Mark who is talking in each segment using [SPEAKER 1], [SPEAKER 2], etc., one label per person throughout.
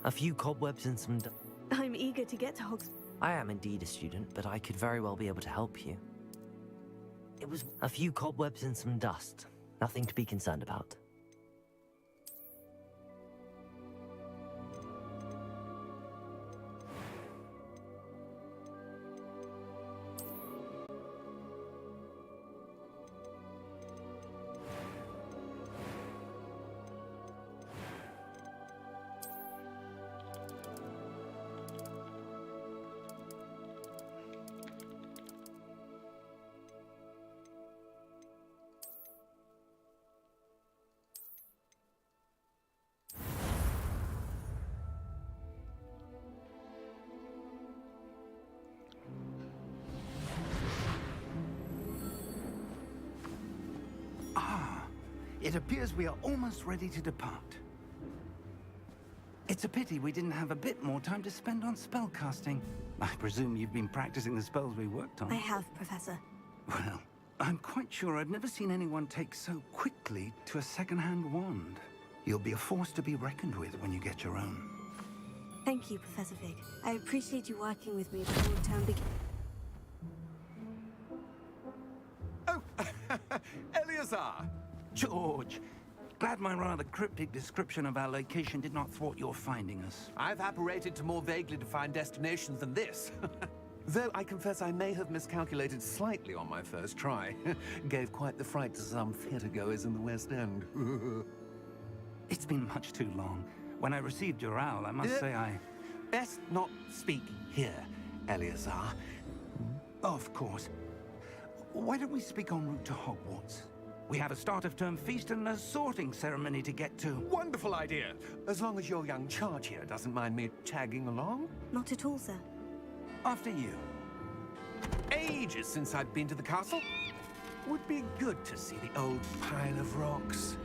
[SPEAKER 1] A few cobwebs and some
[SPEAKER 2] I'm eager to get to Hogs.
[SPEAKER 1] I am indeed a student, but I could very well be able to help you. It was a few cobwebs and some dust. Nothing to be concerned about.
[SPEAKER 3] It appears we are almost ready to depart. It's a pity we didn't have a bit more time to spend on spellcasting. I presume you've been practicing the spells we worked on.
[SPEAKER 2] I have, Professor.
[SPEAKER 3] Well, I'm quite sure I've never seen anyone take so quickly to a second-hand wand. You'll be a force to be reckoned with when you get your own.
[SPEAKER 2] Thank you, Professor Fig. I appreciate you working with me before the term begins.
[SPEAKER 4] Oh, Eleazar!
[SPEAKER 3] George! Glad my rather cryptic description of our location did not thwart your finding us.
[SPEAKER 4] I've apparated to more vaguely defined destinations than this. Though I confess I may have miscalculated slightly on my first try. Gave quite the fright to some theatergoers in the West End.
[SPEAKER 3] It's been much too long. When I received your owl, I must say I...
[SPEAKER 4] Best not speak here, Eleazar.
[SPEAKER 3] Of course. Why don't we speak en route to Hogwarts? We have a start-of-term feast and a sorting ceremony to get to.
[SPEAKER 4] Wonderful idea! As long as your young charge here doesn't mind me tagging along.
[SPEAKER 2] Not at all, sir.
[SPEAKER 3] After you.
[SPEAKER 4] Ages since I've been to the castle. Would be good to see the old pile of rocks.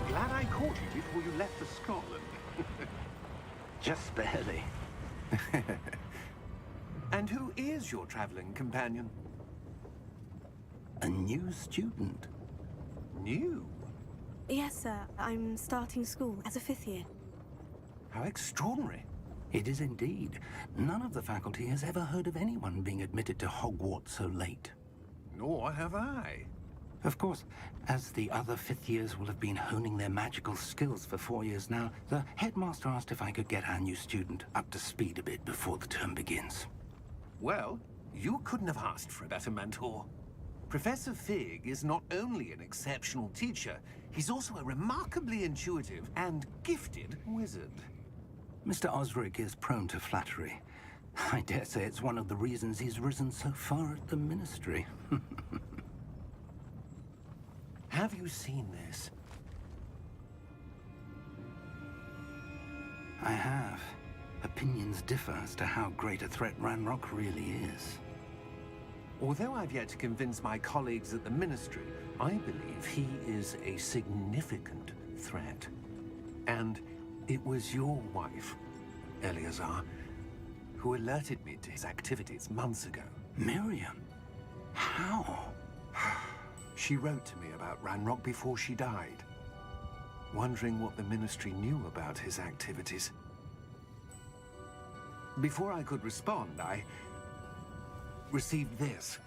[SPEAKER 4] Glad I caught you before you left for Scotland.
[SPEAKER 3] Just barely.
[SPEAKER 4] And who is your traveling companion?
[SPEAKER 3] A new student.
[SPEAKER 4] New?
[SPEAKER 2] Yes, sir. I'm starting school as a 5th year.
[SPEAKER 4] How extraordinary.
[SPEAKER 3] It is indeed. None of the faculty has ever heard of anyone being admitted to Hogwarts so late.
[SPEAKER 4] Nor have I.
[SPEAKER 3] Of course, as the other 5th years will have been honing their magical skills for 4 years now, the headmaster asked if I could get our new student up to speed a bit before the term begins.
[SPEAKER 4] Well, you couldn't have asked for a better mentor. Professor Fig is not only an exceptional teacher, he's also a remarkably intuitive and gifted wizard.
[SPEAKER 3] Mr. Osric is prone to flattery. I dare say it's one of the reasons he's risen so far at the Ministry.
[SPEAKER 4] Have you seen this?
[SPEAKER 3] I have. Opinions differ as to how great a threat Ranrock really is.
[SPEAKER 4] Although I've yet to convince my colleagues at the Ministry, I believe he is a significant threat. And it was your wife, Eleazar, who alerted me to his activities months ago.
[SPEAKER 3] Miriam? How?
[SPEAKER 4] She wrote to me about Ranrock before she died, wondering what the Ministry knew about his activities. Before I could respond, I received this.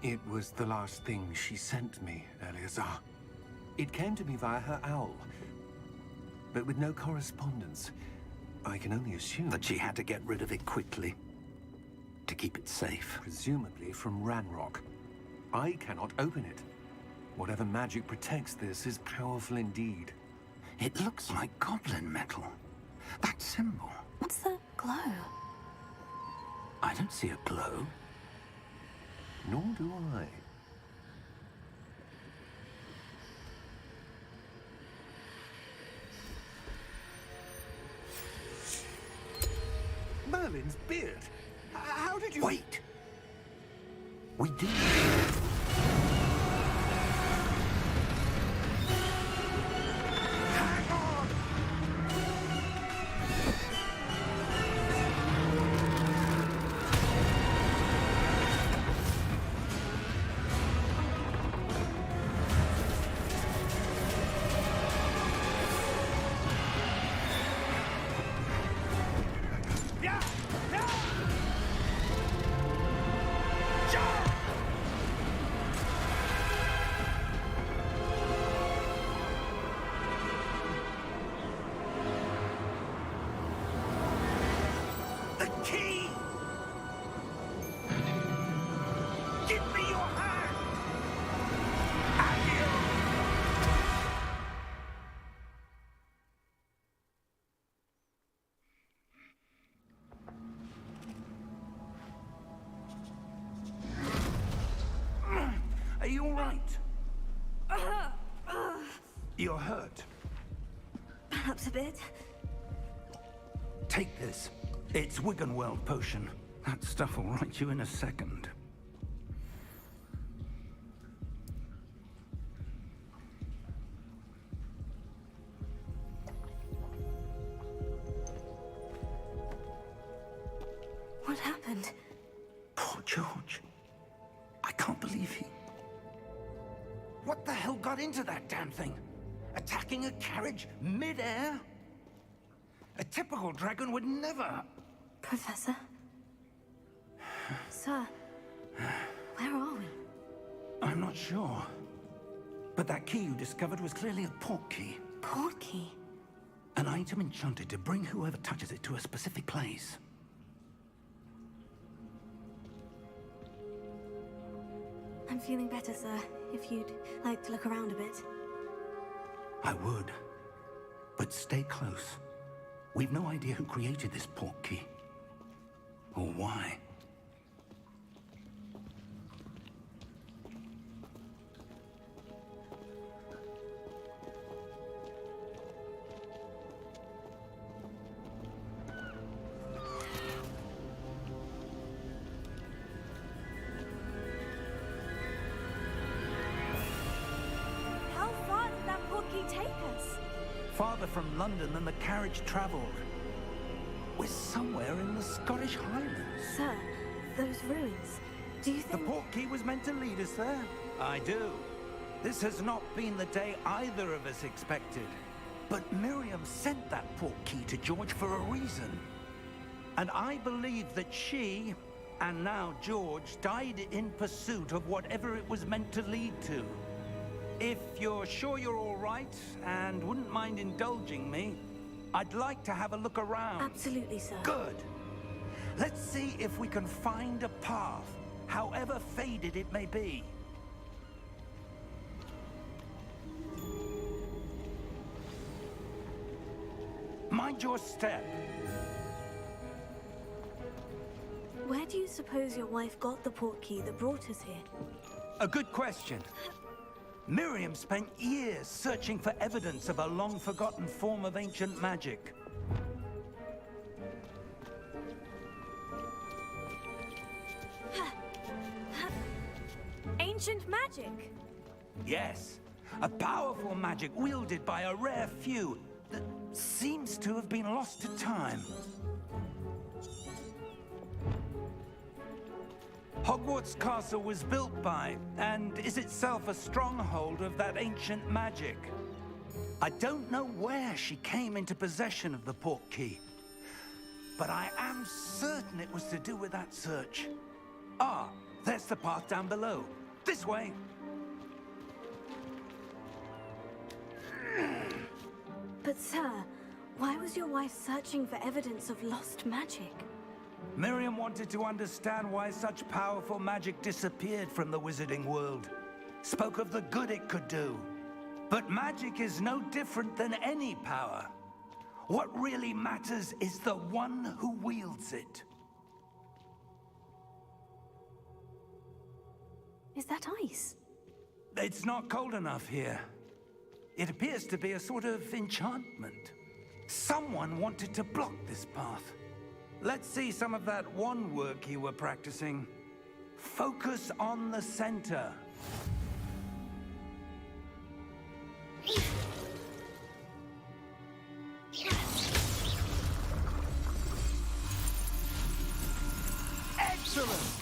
[SPEAKER 4] It was the last thing she sent me, Eleazar. It came to me via her owl, but with no correspondence. I can only assume...
[SPEAKER 3] That she had to get rid of it quickly to keep it safe.
[SPEAKER 4] Presumably from Ranrock. I cannot open it. Whatever magic protects this is powerful indeed.
[SPEAKER 3] It looks like goblin metal. That symbol.
[SPEAKER 2] What's that glow?
[SPEAKER 3] I don't see a glow.
[SPEAKER 4] Nor do I. Merlin's beard! How did you...
[SPEAKER 3] Wait! We did.
[SPEAKER 4] Hang on! Yeah! Yeah! Jump! The key! Give me your hand!
[SPEAKER 3] Are you all right? You're hurt.
[SPEAKER 2] Perhaps a bit.
[SPEAKER 3] Take this. It's Wiggenweld potion. That stuff will right you in a second.
[SPEAKER 2] What happened?
[SPEAKER 3] Poor George. I can't believe he... What the hell got into that damn thing? Attacking a carriage mid-air? A typical dragon would never...
[SPEAKER 2] Professor? Sir, where are we?
[SPEAKER 3] I'm not sure. But that key you discovered was clearly a port key.
[SPEAKER 2] Port key?
[SPEAKER 3] An item enchanted to bring whoever touches it to a specific place.
[SPEAKER 2] I'm feeling better, sir. If you'd like to look around a bit.
[SPEAKER 3] I would. But stay close. We've no idea who created this port key. Or why.
[SPEAKER 2] How far did that port key take us?
[SPEAKER 3] Farther from London than the carriage traveled. We're somewhere in the Scottish Highlands.
[SPEAKER 2] Sir, those ruins. Do you
[SPEAKER 3] The
[SPEAKER 2] think...
[SPEAKER 3] port key was meant to lead us there? I do. This has not been the day either of us expected. But Miriam sent that port key to George for a reason. And I believe that she, and now George, died in pursuit of whatever it was meant to lead to. If you're sure you're all right, and wouldn't mind indulging me, I'd like to have a look around.
[SPEAKER 2] Absolutely, sir.
[SPEAKER 3] Good. Let's see if we can find a path, however faded it may be. Mind your step.
[SPEAKER 2] Where do you suppose your wife got the port key that brought us here?
[SPEAKER 3] A good question. Miriam spent years searching for evidence of a long-forgotten form of ancient magic.
[SPEAKER 2] Ancient magic?
[SPEAKER 3] Yes, a powerful magic wielded by a rare few that seems to have been lost to time. Hogwarts Castle was built by, and is itself a stronghold of that ancient magic. I don't know where she came into possession of the port key, but I am certain it was to do with that search. Ah, There's the path down below. This way.
[SPEAKER 2] But sir, why was your wife searching for evidence of lost magic?
[SPEAKER 3] Miriam wanted to understand why such powerful magic disappeared from the wizarding world. Spoke of the good it could do. But magic is no different than any power. What really matters is the one who wields it.
[SPEAKER 2] Is that ice?
[SPEAKER 3] It's not cold enough here. It appears to be a sort of enchantment. Someone wanted to block this path. Let's see some of that wand work you were practicing. Focus on the center. Excellent!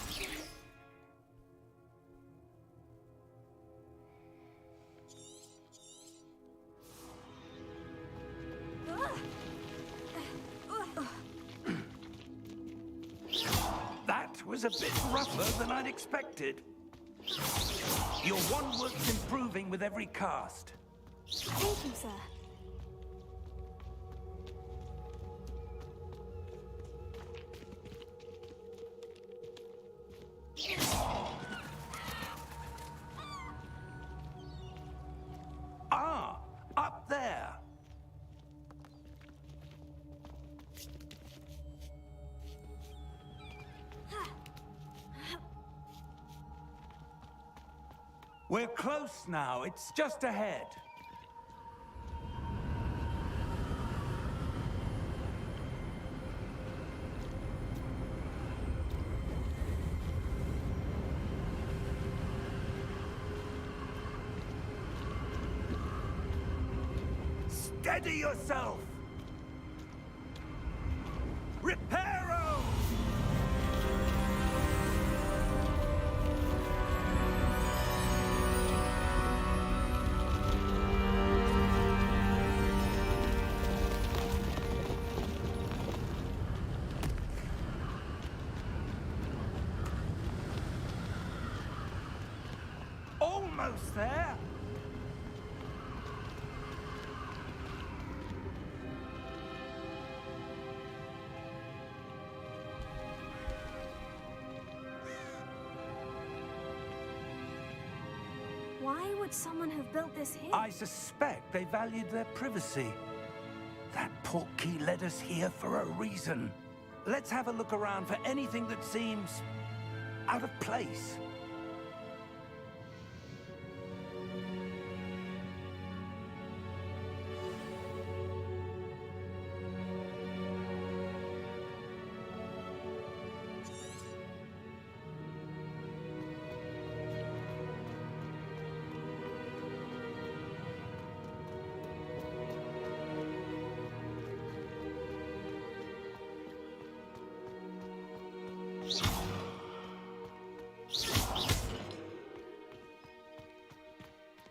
[SPEAKER 3] That was a bit rougher than I'd expected. Your wand work's improving with every cast.
[SPEAKER 2] Thank you, sir.
[SPEAKER 3] Ah, up there. We're close now. It's just ahead. Steady yourself! Reparo! Almost there!
[SPEAKER 2] Why would someone have built this here?
[SPEAKER 3] I suspect they valued their privacy. That portkey led us here for a reason. Let's have a look around for anything that seems out of place.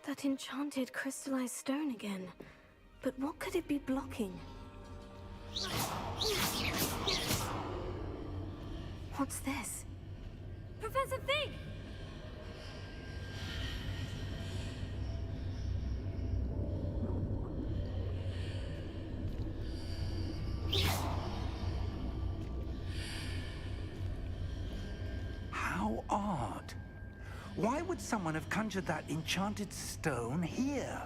[SPEAKER 2] That enchanted crystallized stone again. But what could it be blocking? What's this? Professor Fig!
[SPEAKER 3] How odd. Why would someone have conjured that enchanted stone here?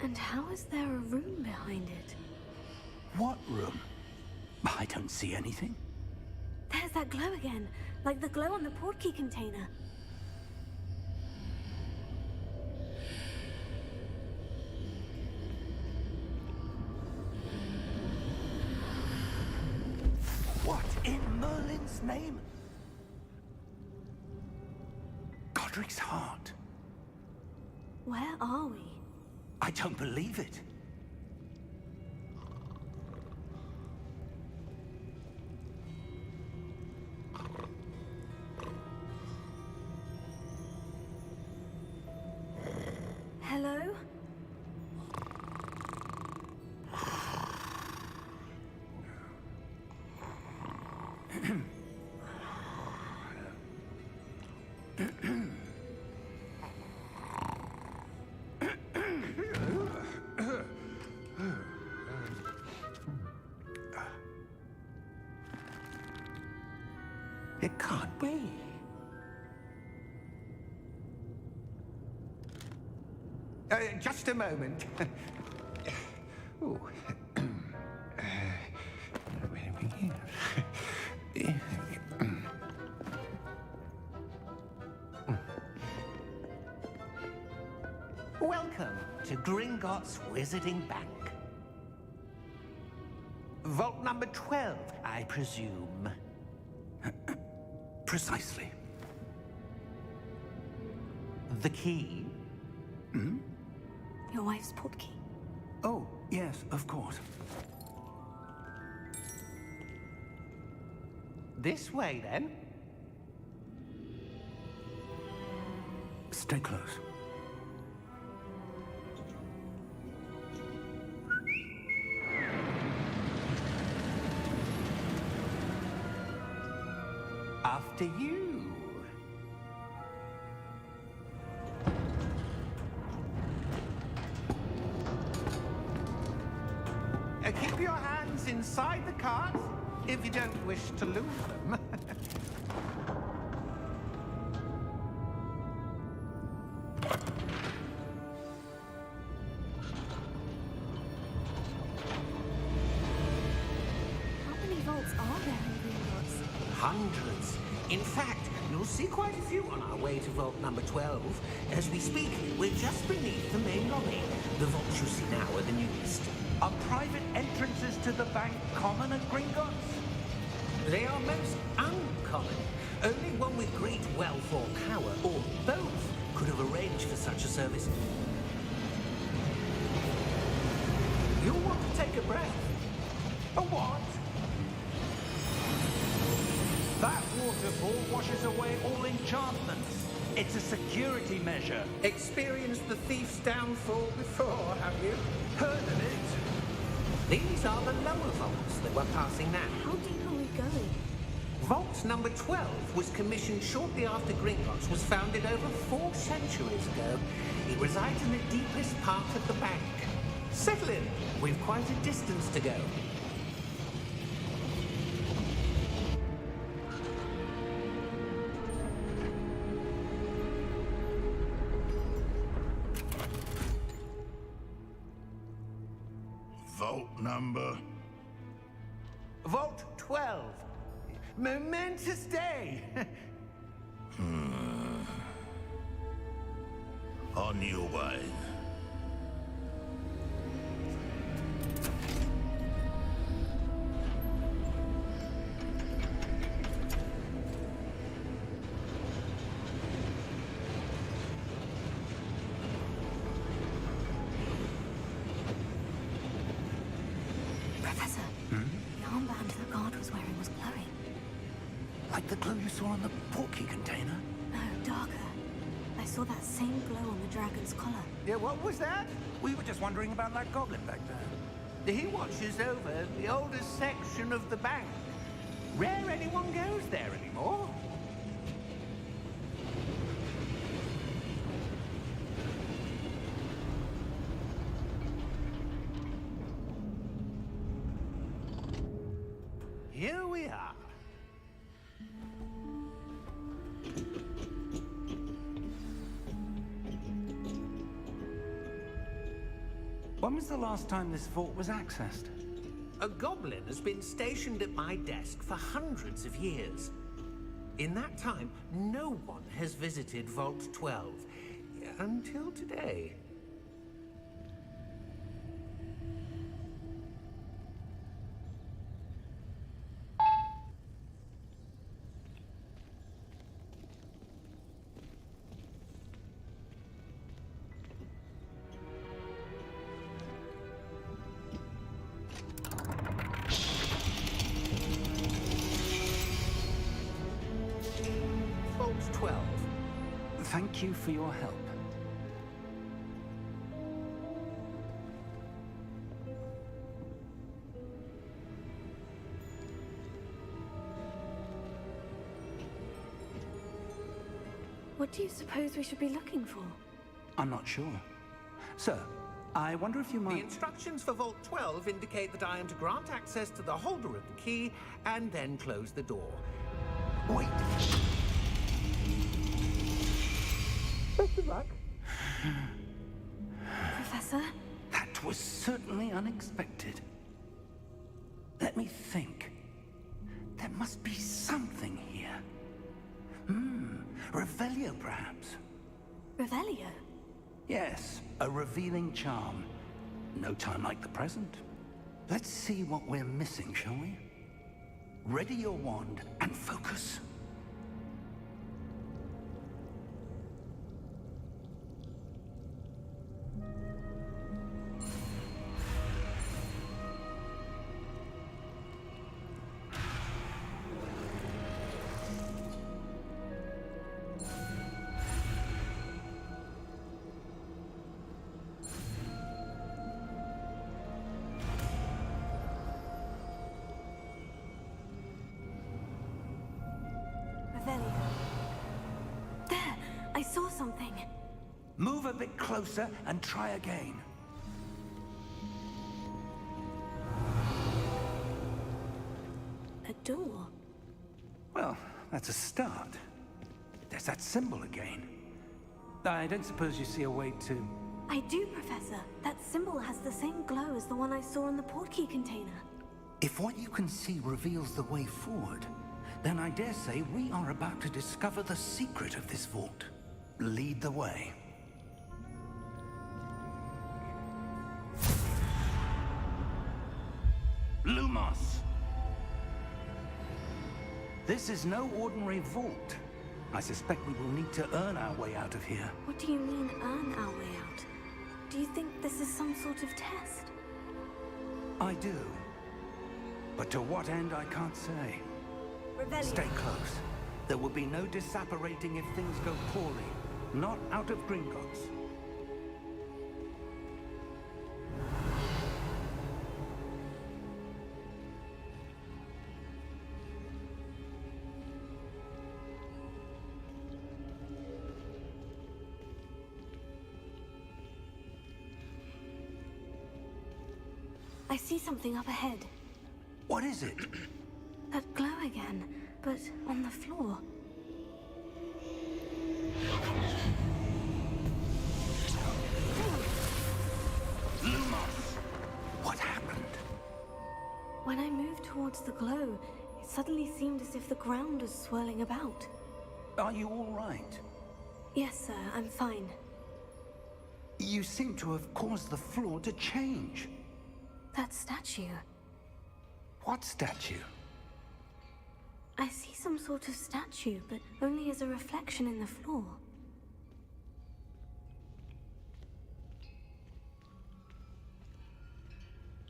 [SPEAKER 2] And how is there a room behind it?
[SPEAKER 3] What room? I don't see anything.
[SPEAKER 2] There's that glow again, like the glow on the portkey container.
[SPEAKER 3] What in Merlin's name? Godric's heart.
[SPEAKER 2] Where are we?
[SPEAKER 3] I don't believe it.
[SPEAKER 2] Hello?
[SPEAKER 3] It can't be. Just a moment. Ooh. Where do we begin? Welcome to Gringotts Wizarding Bank. Vault number 12, I presume. Precisely. The key?
[SPEAKER 2] Your wife's portkey.
[SPEAKER 3] Oh, yes, of course. This way, then. Stay close. After you. Keep your hands inside the cart if you don't wish to lose them.
[SPEAKER 2] How many vaults are there in Gringotts?
[SPEAKER 5] Hundreds. In fact, you'll see quite a few on our way to vault number 12. As we speak, we're just beneath the main lobby. The vaults you see now are the newest.
[SPEAKER 3] Are private entrances to the bank common at Gringotts?
[SPEAKER 5] They are most uncommon. Only one with great wealth or power, or both, could have arranged for such a service. You'll want to take a breath.
[SPEAKER 3] A what? That waterfall washes away all enchantments. It's a security measure.
[SPEAKER 5] Experienced the thief's downfall before, have you?
[SPEAKER 3] Heard of it?
[SPEAKER 5] These are the lower vaults that we're passing now.
[SPEAKER 2] How deep are we going?
[SPEAKER 5] Vault number 12 was commissioned shortly after Gringotts was founded over 4 centuries ago. It resides in the deepest part of the bank. Settle in. We've quite a distance to go.
[SPEAKER 6] Vault number?
[SPEAKER 3] Vault 12. Momentous day.
[SPEAKER 6] On your way.
[SPEAKER 2] Professor, the armband the guard was wearing was glowing.
[SPEAKER 3] Like the glow you saw on the portkey container?
[SPEAKER 2] No, darker. I saw that same glow on the dragon's collar.
[SPEAKER 3] Yeah, what was that? We were just wondering about that goblin back there. He watches over the oldest section of the bank. Rare anyone goes there anymore. Here we are. When was the last time this vault was accessed?
[SPEAKER 5] A goblin has been stationed at my desk for hundreds of years. In that time, no one has visited Vault 12. Until today. Vault 12.
[SPEAKER 3] Thank you for your help.
[SPEAKER 2] What do you suppose we should be looking for?
[SPEAKER 3] I'm not sure. Sir, I wonder if you
[SPEAKER 5] The
[SPEAKER 3] might...
[SPEAKER 5] instructions for Vault 12 indicate that I am to grant access to the holder of the key and then close the door.
[SPEAKER 3] Wait.
[SPEAKER 5] Best of luck.
[SPEAKER 2] Professor?
[SPEAKER 3] That was certainly unexpected. Let me think. There must be something here. Revelio, perhaps.
[SPEAKER 2] Revelio?
[SPEAKER 3] Yes, a revealing charm. No time like the present. Let's see what we're missing, shall we? Ready your wand and focus.
[SPEAKER 2] Revelio. There! I saw something.
[SPEAKER 3] Move a bit closer and try again.
[SPEAKER 2] A door.
[SPEAKER 3] Well, that's a start. There's that symbol again. I don't suppose you see a way to...
[SPEAKER 2] I do, Professor. That symbol has the same glow as the one I saw in the portkey container.
[SPEAKER 3] If what you can see reveals the way forward, then I dare say we are about to discover the secret of this vault. Lead the way. Lumos! This is no ordinary vault. I suspect we will need to earn our way out of here.
[SPEAKER 2] What do you mean, earn our way out? Do you think this is some sort of test?
[SPEAKER 3] I do. But to what end, I can't say.
[SPEAKER 2] Revelio.
[SPEAKER 3] Stay close. There will be no disapparating if things go poorly. Not out of Gringotts.
[SPEAKER 2] I see something up ahead.
[SPEAKER 3] What is it?
[SPEAKER 2] That glow again, but on the floor.
[SPEAKER 3] Lumos! What happened?
[SPEAKER 2] When I moved towards the glow, it suddenly seemed as if the ground was swirling about.
[SPEAKER 3] Are you all right?
[SPEAKER 2] Yes, sir, I'm fine.
[SPEAKER 3] You seem to have caused the floor to change.
[SPEAKER 2] That statue.
[SPEAKER 3] What statue?
[SPEAKER 2] I see some sort of statue, but only as a reflection in the floor.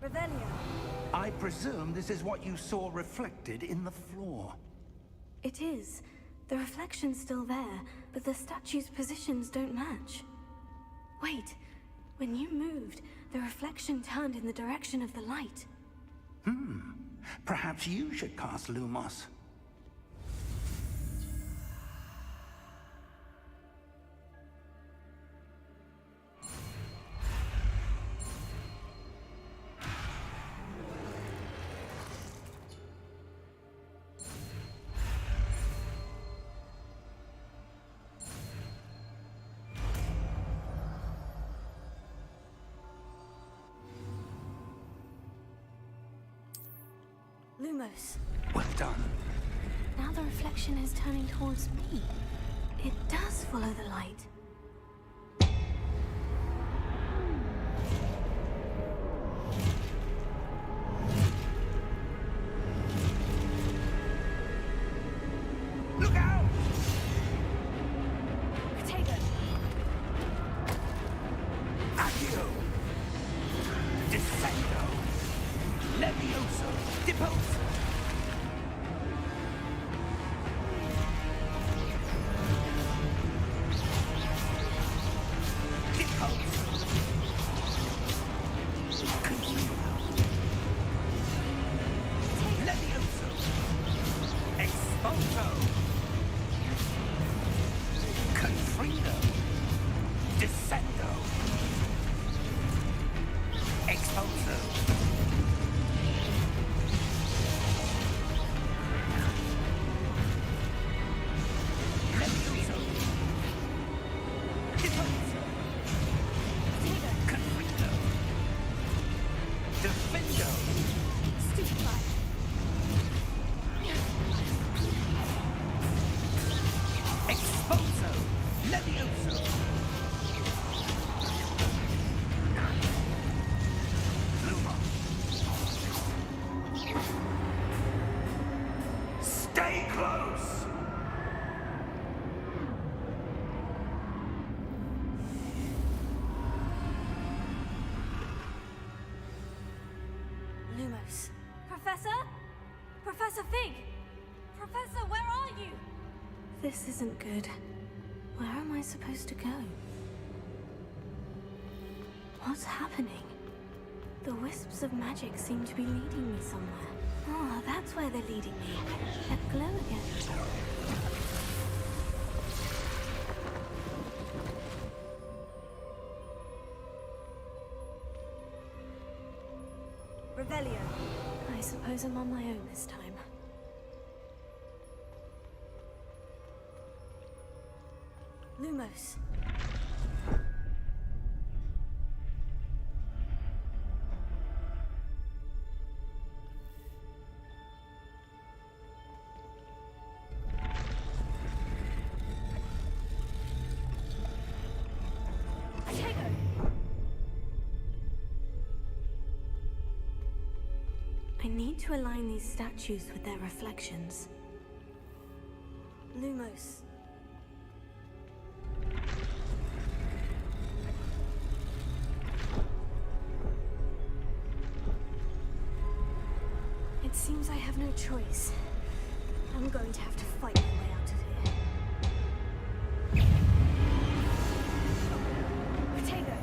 [SPEAKER 2] Revelio.
[SPEAKER 3] I presume this is what you saw reflected in the floor.
[SPEAKER 2] It is. The reflection's still there, but the statue's positions don't match. Wait. When you moved, the reflection turned in the direction of the light.
[SPEAKER 3] Perhaps you should cast Lumos.
[SPEAKER 2] Lumos.
[SPEAKER 3] Well done.
[SPEAKER 2] Now the reflection is turning towards me. It does follow the light.
[SPEAKER 3] Look out!
[SPEAKER 2] Protego!
[SPEAKER 3] Accio! Defendo! Levioso! Deposo! Levioso! Expulso! Confrido! Descendo! Expulso! go!
[SPEAKER 2] Stupefy.
[SPEAKER 3] Expulso! Levioso! Luma! Stay close!
[SPEAKER 2] Lumos. Professor? Professor Fig! Professor, where are you? This isn't good. Where am I supposed to go? What's happening? The wisps of magic seem to be leading me somewhere. Ah, that's where they're leading me. That glow again. Revelio. I suppose I'm on my own this time. Lumos. I need to align these statues with their reflections. Lumos. It seems I have no choice. I'm going to have to fight my way out of here. Protego!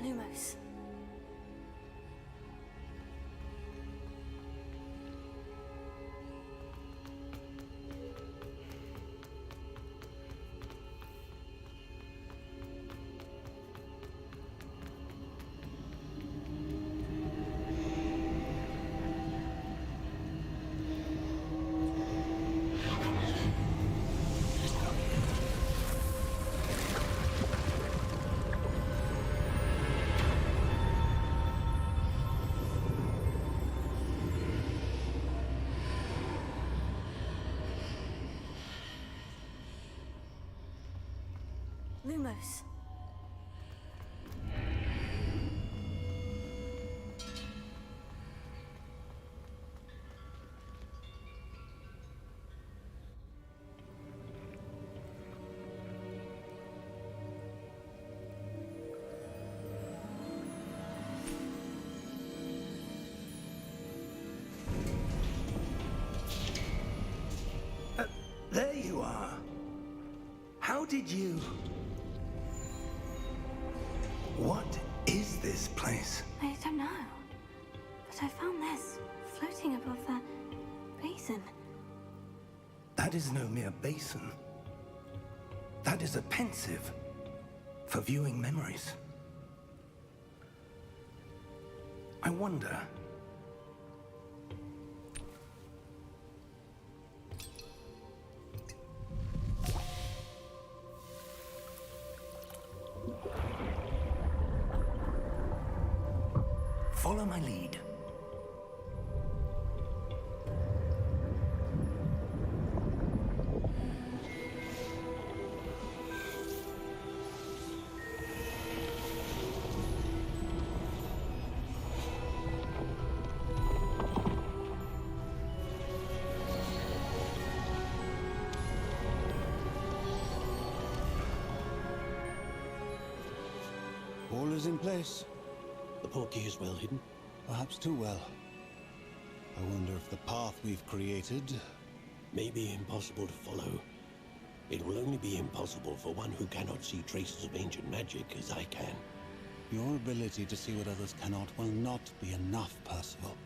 [SPEAKER 2] Lumos. Lumos.
[SPEAKER 3] There you are. How How did you... What is this place?
[SPEAKER 2] I don't know. But I found this floating above that basin.
[SPEAKER 3] That is no mere basin. That is a pensive for viewing memories. I wonder... Follow my lead.
[SPEAKER 7] All is in place.
[SPEAKER 8] The portkey is well hidden.
[SPEAKER 7] Perhaps too well. I wonder if the path we've created...
[SPEAKER 8] May be impossible to follow. It will only be impossible for one who cannot see traces of ancient magic as I can.
[SPEAKER 7] Your ability to see what others cannot will not be enough, Percival.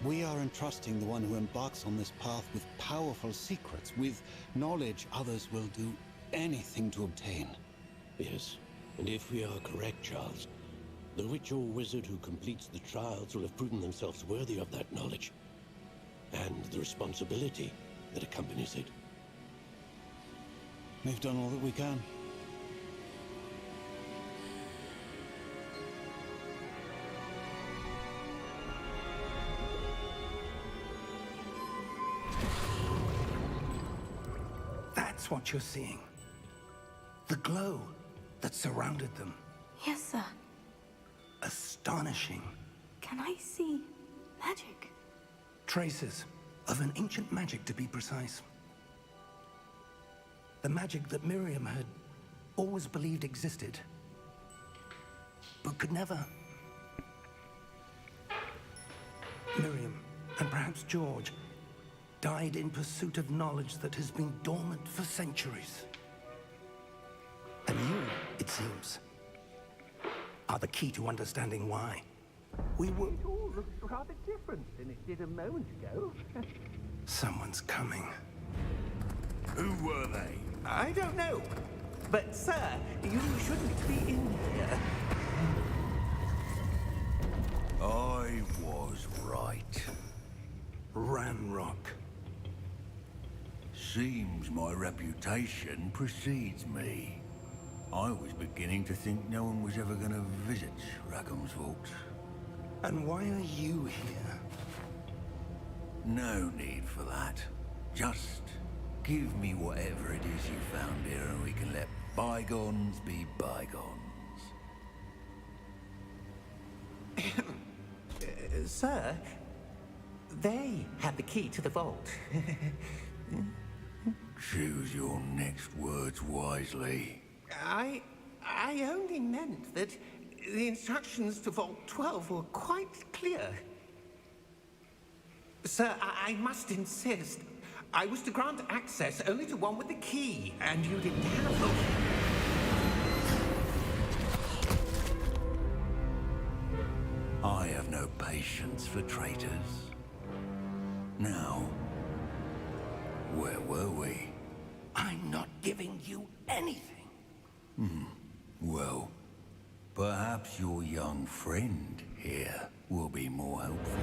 [SPEAKER 7] We are entrusting the one who embarks on this path with powerful secrets, with knowledge others will do anything to obtain.
[SPEAKER 8] Yes, and if we are correct, Charles, the witch or wizard who completes the trials will have proven themselves worthy of that knowledge, and the responsibility that accompanies it.
[SPEAKER 7] We've done all that we can.
[SPEAKER 3] That's what you're seeing. The glow that surrounded them.
[SPEAKER 2] Yes, sir.
[SPEAKER 3] Astonishing.
[SPEAKER 2] Can I see magic?
[SPEAKER 3] Traces of an ancient magic, to be precise. The magic that Miriam had always believed existed, but could never. Miriam, and perhaps George, died in pursuit of knowledge that has been dormant for centuries. And you, it seems, are the key to understanding why. We were...
[SPEAKER 5] It all looks rather different than it did a moment ago.
[SPEAKER 3] Someone's coming.
[SPEAKER 6] Who were they?
[SPEAKER 5] I don't know. But, sir, you shouldn't be in here.
[SPEAKER 6] I was right.
[SPEAKER 3] Ranrock.
[SPEAKER 6] Seems my reputation precedes me. I was beginning to think no one was ever going to visit Rackham's vault.
[SPEAKER 3] And why are you here?
[SPEAKER 6] No need for that. Just give me whatever it is you found here and we can let bygones be bygones.
[SPEAKER 5] Sir, they had the key to the vault.
[SPEAKER 6] Choose your next words wisely.
[SPEAKER 5] I only meant that the instructions to Vault 12 were quite clear. Sir, I must insist. I was to grant access only to one with the key, and you didn't have them.
[SPEAKER 6] I have no patience for traitors. Now, where were we?
[SPEAKER 3] I'm not giving you anything.
[SPEAKER 6] Well, perhaps your young friend here will be more helpful.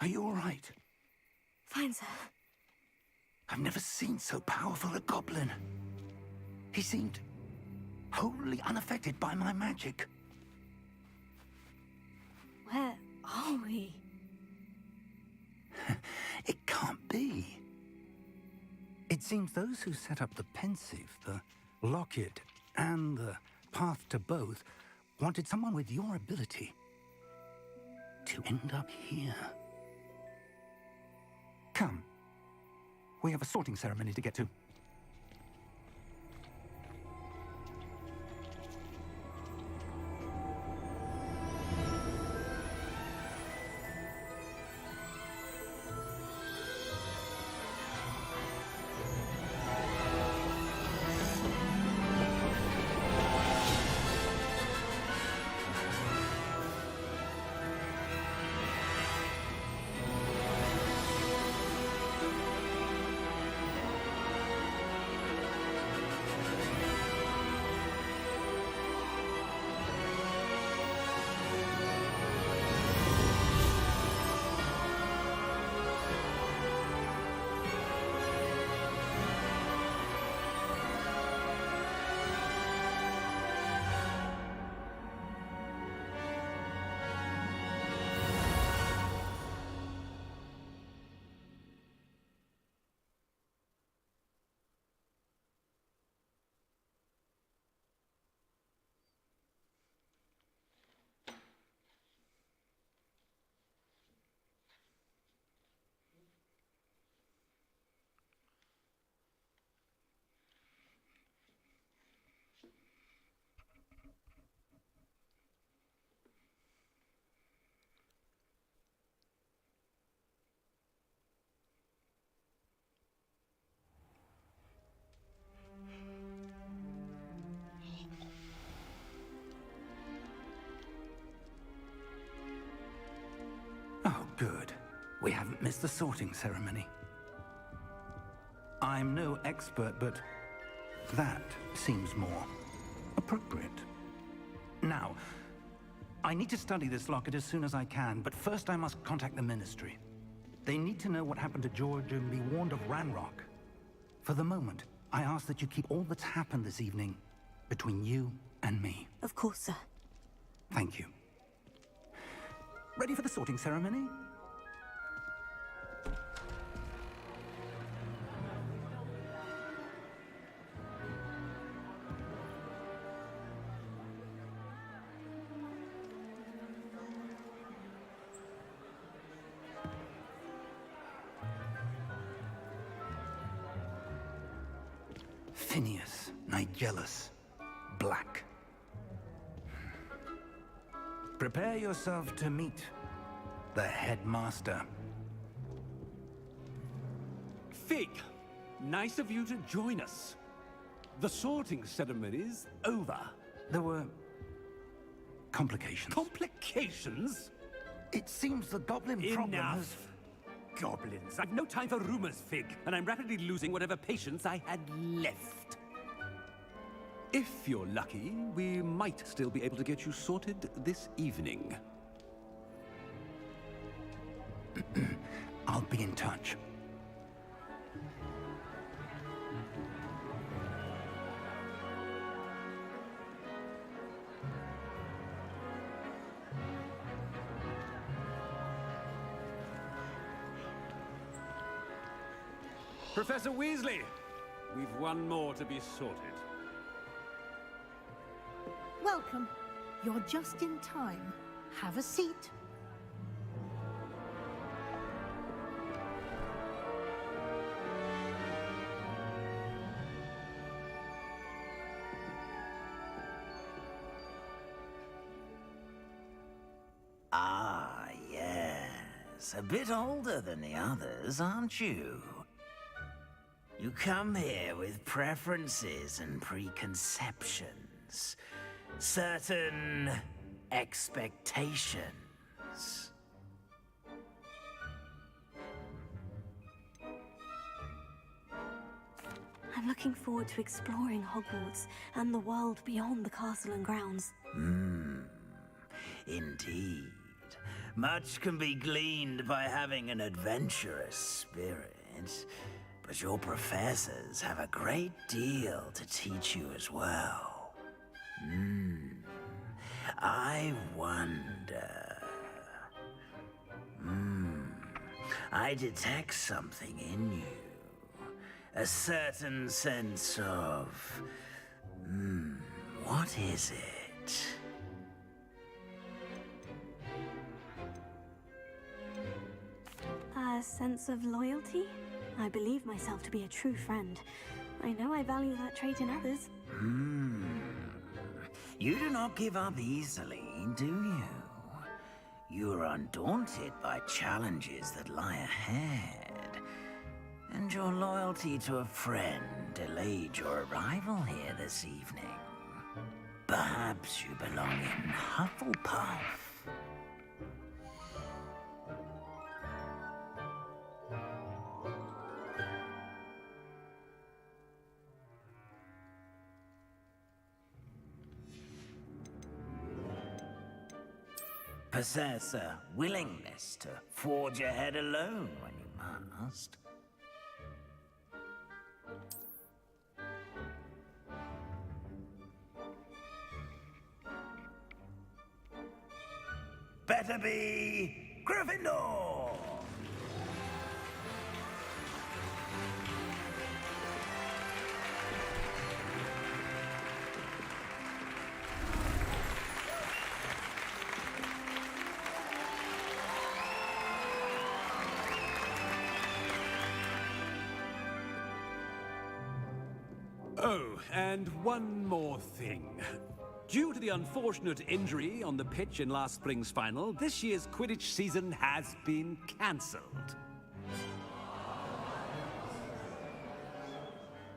[SPEAKER 3] Are you all right?
[SPEAKER 2] Fine, sir.
[SPEAKER 3] I've never seen so powerful a goblin. He seemed wholly unaffected by my magic.
[SPEAKER 2] Where are we?
[SPEAKER 3] It can't be. It seems those who set up the Pensieve, the Locket, and the Path to Both wanted someone with your ability to end up here. Come. We have a sorting ceremony to get to. Oh, good. We haven't missed the sorting ceremony. I'm no expert, but that seems more appropriate. Now, I need to study this locket as soon as I can, but first I must contact the Ministry. They need to know what happened to George and be warned of Ranrock. For the moment, I ask that you keep all that's happened this evening between you and me.
[SPEAKER 2] Of course, sir.
[SPEAKER 3] Thank you. Ready for the sorting ceremony? Phineas Nigellus Black. Prepare yourself to meet the headmaster.
[SPEAKER 9] Fig, nice of you to join us. The sorting ceremony's over.
[SPEAKER 3] There were complications.
[SPEAKER 9] Complications?
[SPEAKER 3] It seems the goblin problem has...
[SPEAKER 9] Enough! Goblins. I've no time for rumors, Fig, and I'm rapidly losing whatever patience I had left. If you're lucky, we might still be able to get you sorted this evening.
[SPEAKER 3] I'll be in touch.
[SPEAKER 9] Professor Weasley, we've one more to be sorted.
[SPEAKER 10] Welcome. You're just in time. Have a seat.
[SPEAKER 11] Ah, yes. A bit older than the others, aren't you? You come here with preferences and preconceptions. Certain expectations.
[SPEAKER 2] I'm looking forward to exploring Hogwarts and the world beyond the castle and grounds.
[SPEAKER 11] Indeed. Much can be gleaned by having an adventurous spirit, but your professors have a great deal to teach you as well. I wonder... I detect something in you. A certain sense of... what is it?
[SPEAKER 2] A sense of loyalty? I believe myself to be a true friend. I know I value that trait in others.
[SPEAKER 11] You do not give up easily, do you? You are undaunted by challenges that lie ahead. And your loyalty to a friend delayed your arrival here this evening. Perhaps you belong in Hufflepuff. Possess a willingness to forge ahead alone when you must. Better be Gryffindor!
[SPEAKER 9] Oh, and one more thing. Due to the unfortunate injury on the pitch in last spring's final, this year's Quidditch season has been cancelled.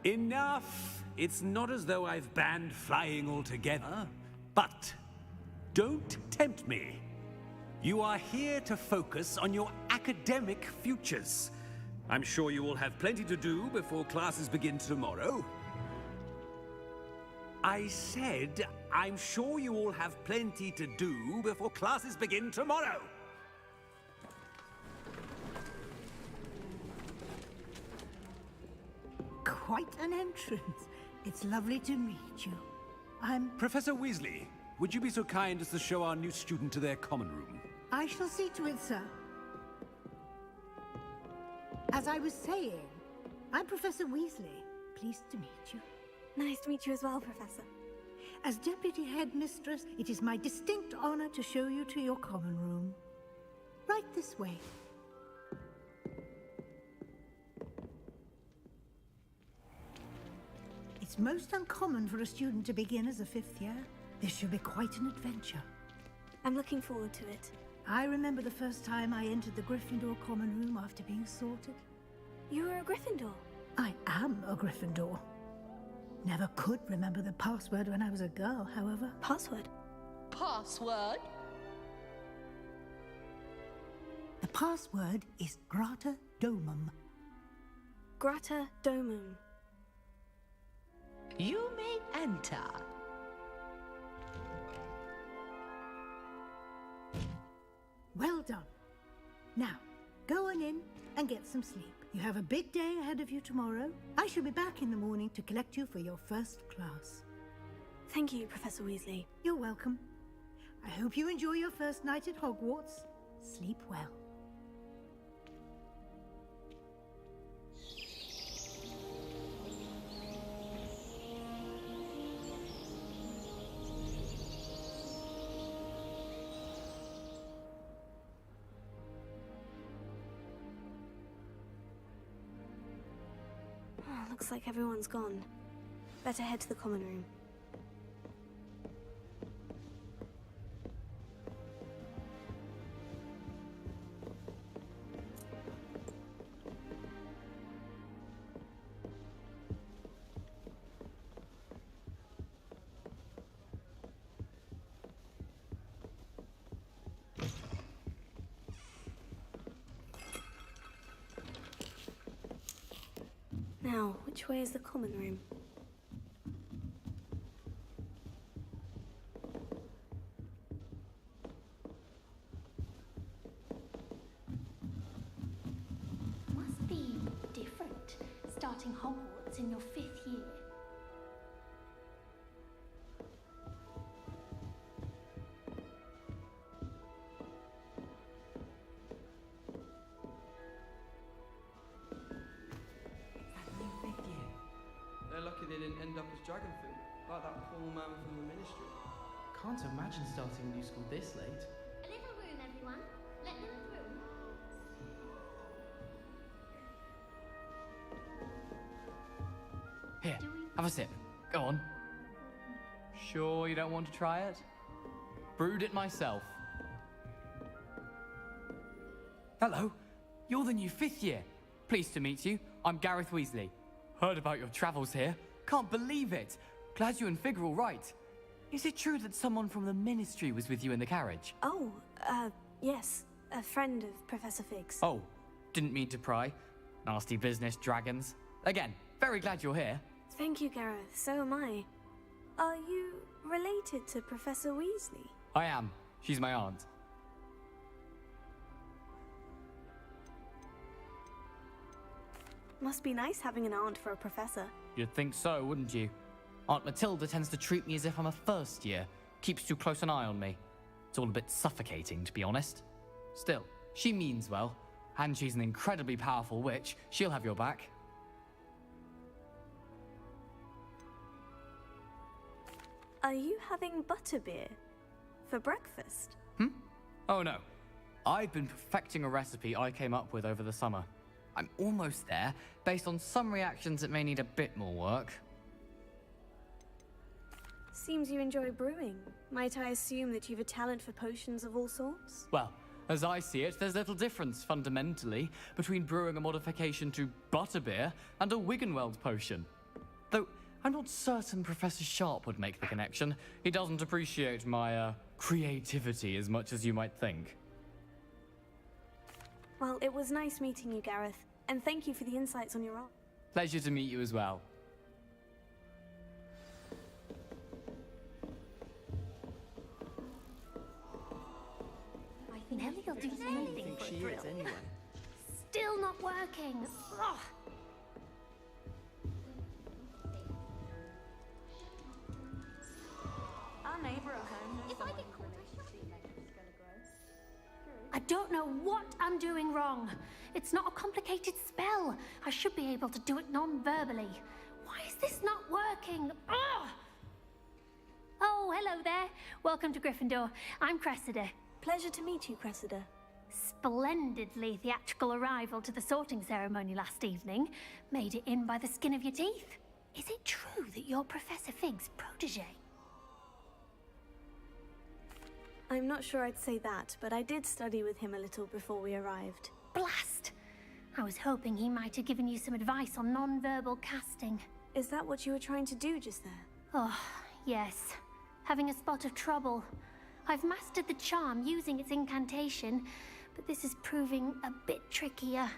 [SPEAKER 9] Enough! It's not as though I've banned flying altogether. But don't tempt me. You are here to focus on your academic futures. I'm sure you will have plenty to do before classes begin tomorrow. I said, I'm sure you all have plenty to do before classes begin tomorrow.
[SPEAKER 10] Quite an entrance. It's lovely to meet you. I'm...
[SPEAKER 9] Professor Weasley, would you be so kind as to show our new student to their common room?
[SPEAKER 10] I shall see to it, sir. As I was saying, I'm Professor Weasley. Pleased to meet you.
[SPEAKER 2] Nice to meet you as well, Professor.
[SPEAKER 10] As Deputy Headmistress, it is my distinct honor to show you to your common room. Right this way. It's most uncommon for a student to begin as a fifth year. This should be quite an adventure.
[SPEAKER 2] I'm looking forward to it.
[SPEAKER 10] I remember the first time I entered the Gryffindor common room after being sorted.
[SPEAKER 2] You were a Gryffindor?
[SPEAKER 10] I am a Gryffindor. Never could remember the password when I was a girl, however.
[SPEAKER 2] Password?
[SPEAKER 12] Password?
[SPEAKER 10] The password is Grata Domum.
[SPEAKER 2] Grata Domum.
[SPEAKER 12] You may enter.
[SPEAKER 10] Well done. Now, go on in and get some sleep. You have a big day ahead of you tomorrow. I shall be back in the morning to collect you for your first class.
[SPEAKER 2] Thank you, Professor Weasley.
[SPEAKER 10] You're welcome. I hope you enjoy your first night at Hogwarts. Sleep well.
[SPEAKER 2] Looks like everyone's gone. Better head to the common room. Now, which way is the common room?
[SPEAKER 13] starting Hogwarts in your 5th year.
[SPEAKER 14] They're lucky they didn't end up as dragon food, like that poor man from the Ministry.
[SPEAKER 15] Can't imagine starting a new school this late.
[SPEAKER 13] A little room, everyone. Let them through.
[SPEAKER 15] Here, have a sip. Go on. Sure you don't want to try it? Brewed it myself. Hello, you're the new 5th year. Pleased to meet you. I'm Gareth Weasley. Heard about your travels here. Can't believe it. Glad you and Fig are all right. Is it true that someone from the Ministry was with you in the carriage?
[SPEAKER 2] Oh, yes. A friend of Professor Fig's.
[SPEAKER 15] Oh, didn't mean to pry. Nasty business, dragons. Again, very glad you're here.
[SPEAKER 2] Thank you, Gareth. So am I. Are you related to Professor Weasley?
[SPEAKER 15] I am. She's my aunt.
[SPEAKER 2] Must be nice having an aunt for a professor.
[SPEAKER 15] You'd think so, wouldn't you? Aunt Matilda tends to treat me as if I'm a first year. Keeps too close an eye on me. It's all a bit suffocating, to be honest. Still, she means well. And she's an incredibly powerful witch. She'll have your back.
[SPEAKER 2] Are you having butterbeer for breakfast?
[SPEAKER 15] Oh no. I've been perfecting a recipe I came up with over the summer. I'm almost there, based on some reactions that may need a bit more work.
[SPEAKER 2] Seems you enjoy brewing. Might I assume that you've a talent for potions of all sorts?
[SPEAKER 15] Well, as I see it, there's little difference, fundamentally, between brewing a modification to butterbeer and a Wiggenweld potion. Though, I'm not certain Professor Sharp would make the connection. He doesn't appreciate my, creativity as much as you might think.
[SPEAKER 2] Well, it was nice meeting you, Gareth. And thank you for the insights on your art.
[SPEAKER 15] Pleasure to meet you as well.
[SPEAKER 13] Nelly will do anything for a thrill.
[SPEAKER 14] Anyway.
[SPEAKER 13] Still not working. Ugh.
[SPEAKER 2] Our neighbor at home.
[SPEAKER 13] If I get caught, I don't know what I'm doing wrong. It's not a complicated spell. I should be able to do it non-verbally. Why is this not working? Ugh! Oh, hello there. Welcome to Gryffindor. I'm Cressida.
[SPEAKER 2] Pleasure to meet you, Cressida.
[SPEAKER 13] Splendidly theatrical arrival to the sorting ceremony last evening. Made it in by the skin of your teeth. Is it true that you're Professor Fig's protege?
[SPEAKER 2] I'm not sure I'd say that, but I did study with him a little before we arrived.
[SPEAKER 13] Blast! I was hoping he might have given you some advice on non-verbal casting.
[SPEAKER 2] Is that what you were trying to do just there?
[SPEAKER 13] Oh, yes. Having a spot of trouble. I've mastered the charm using its incantation, but this is proving a bit trickier.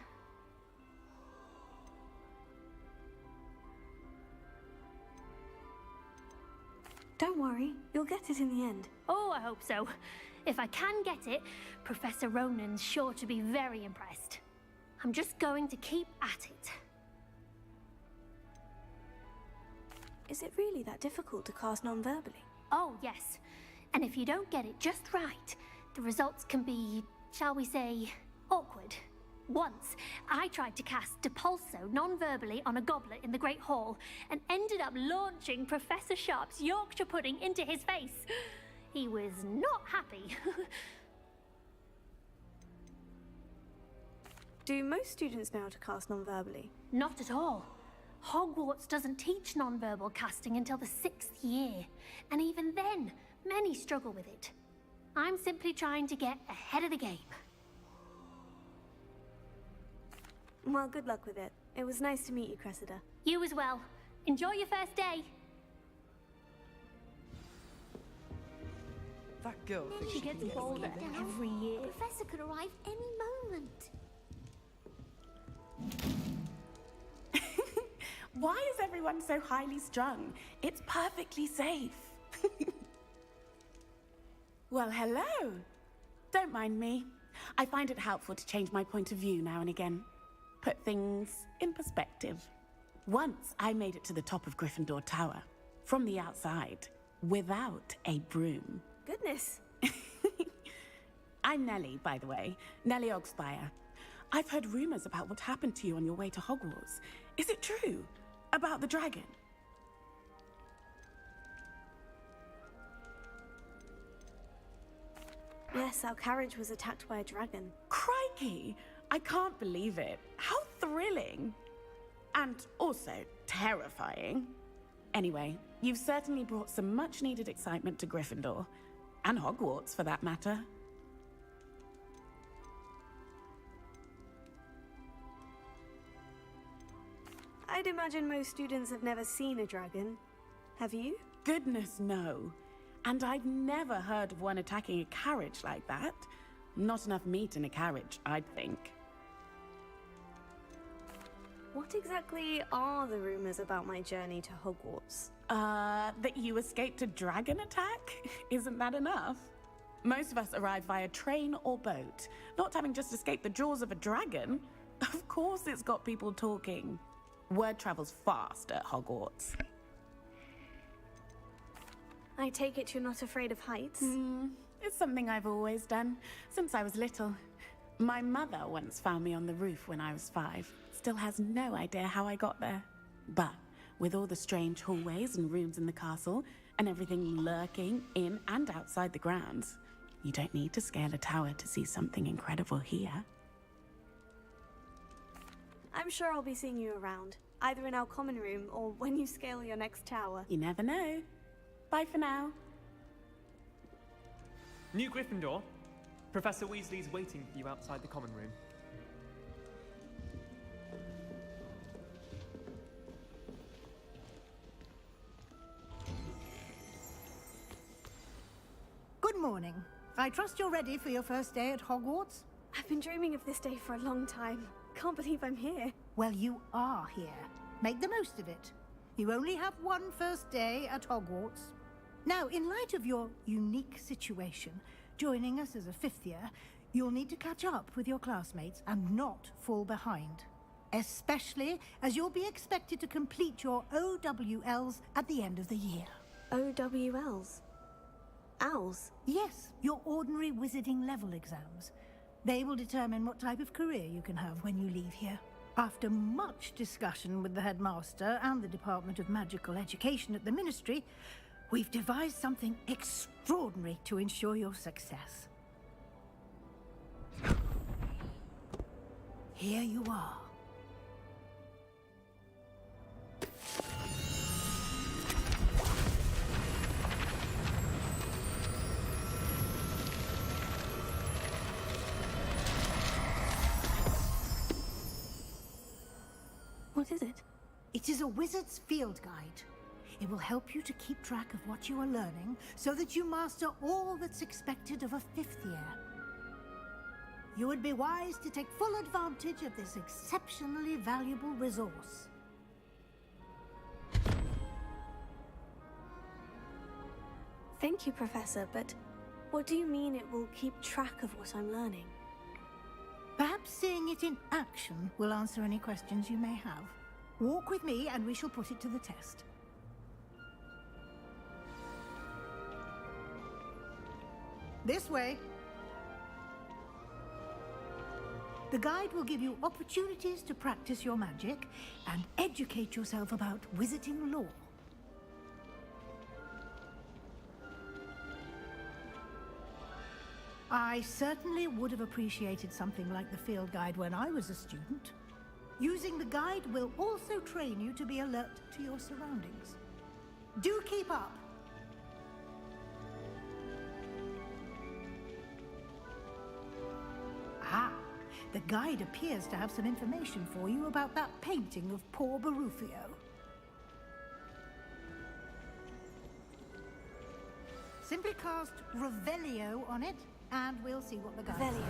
[SPEAKER 2] Don't worry, you'll get it in the end.
[SPEAKER 13] Oh, I hope so. If I can get it, Professor Ronan's sure to be very impressed. I'm just going to keep at it.
[SPEAKER 2] Is it really that difficult to cast non-verbally?
[SPEAKER 13] Oh, yes. And if you don't get it just right, the results can be, shall we say, awkward. Once, I tried to cast Depulso non-verbally on a goblet in the Great Hall and ended up launching Professor Sharp's Yorkshire pudding into his face. He was not happy.
[SPEAKER 2] Do most students know how to cast non-verbally?
[SPEAKER 13] Not at all. Hogwarts doesn't teach non-verbal casting until the 6th year, and even then, many struggle with it. I'm simply trying to get ahead of the game.
[SPEAKER 2] Well, good luck with it. It was nice to meet you, Cressida.
[SPEAKER 13] You as well. Enjoy your first day.
[SPEAKER 14] That girl thinks
[SPEAKER 13] She gets bolder every year.
[SPEAKER 16] The professor could arrive any moment.
[SPEAKER 17] Why is everyone so highly strung? It's perfectly safe. Well, hello. Don't mind me. I find it helpful to change my point of view now and again. Put things in perspective. Once I made it to the top of Gryffindor Tower, from the outside, without a broom.
[SPEAKER 2] Goodness.
[SPEAKER 17] I'm Nellie, by the way. Nellie Ogspire. I've heard rumors about what happened to you on your way to Hogwarts. Is it true? About the dragon?
[SPEAKER 2] Yes, our carriage was attacked by a dragon.
[SPEAKER 17] Crikey! I can't believe it. How thrilling! And also terrifying. Anyway, you've certainly brought some much-needed excitement to Gryffindor. And Hogwarts, for that matter.
[SPEAKER 2] I'd imagine most students have never seen a dragon. Have you?
[SPEAKER 17] Goodness, no. And I'd never heard of one attacking a carriage like that. Not enough meat in a carriage, I'd think.
[SPEAKER 2] What exactly are the rumors about my journey to Hogwarts?
[SPEAKER 17] That you escaped a dragon attack? Isn't that enough? Most of us arrive via train or boat, not having just escaped the jaws of a dragon. Of course it's got people talking. Word travels fast at Hogwarts.
[SPEAKER 2] I take it you're not afraid of heights?
[SPEAKER 17] It's something I've always done, since I was little. My mother once found me on the roof when I was 5. Still has no idea how I got there. But with all the strange hallways and rooms in the castle, and everything lurking in and outside the grounds, you don't need to scale a tower to see something incredible here.
[SPEAKER 2] I'm sure I'll be seeing you around, either in our common room or when you scale your next tower.
[SPEAKER 17] You never know. Bye for now.
[SPEAKER 18] New Gryffindor. Professor Weasley's waiting for you outside the common room.
[SPEAKER 10] Good morning. I trust you're ready for your first day at Hogwarts?
[SPEAKER 2] I've been dreaming of this day for a long time. Can't believe I'm here.
[SPEAKER 10] Well, you are here. Make the most of it. You only have one first day at Hogwarts. Now, in light of your unique situation, joining us as a 5th year, you'll need to catch up with your classmates and not fall behind. Especially as you'll be expected to complete your OWLs at the end of the year.
[SPEAKER 2] OWLs? Owls?
[SPEAKER 10] Yes, your ordinary wizarding level exams. They will determine what type of career you can have when you leave here. After much discussion with the headmaster and the Department of Magical Education at the Ministry, we've devised something extraordinary to ensure your success. Here you are.
[SPEAKER 2] What is it?
[SPEAKER 10] It is a wizard's field guide. It will help you to keep track of what you are learning so that you master all that's expected of a 5th year. You would be wise to take full advantage of this exceptionally valuable resource.
[SPEAKER 2] Thank you, Professor, but what do you mean it will keep track of what I'm learning?
[SPEAKER 10] Perhaps seeing it in action will answer any questions you may have. Walk with me and we shall put it to the test. This way. The guide will give you opportunities to practice your magic and educate yourself about wizarding lore. I certainly would have appreciated something like the field guide when I was a student. Using the guide will also train you to be alert to your surroundings. Do keep up! Ah, the guide appears to have some information for you about that painting of poor Barufio. Simply cast Revelio on it, and we'll see what the guide says.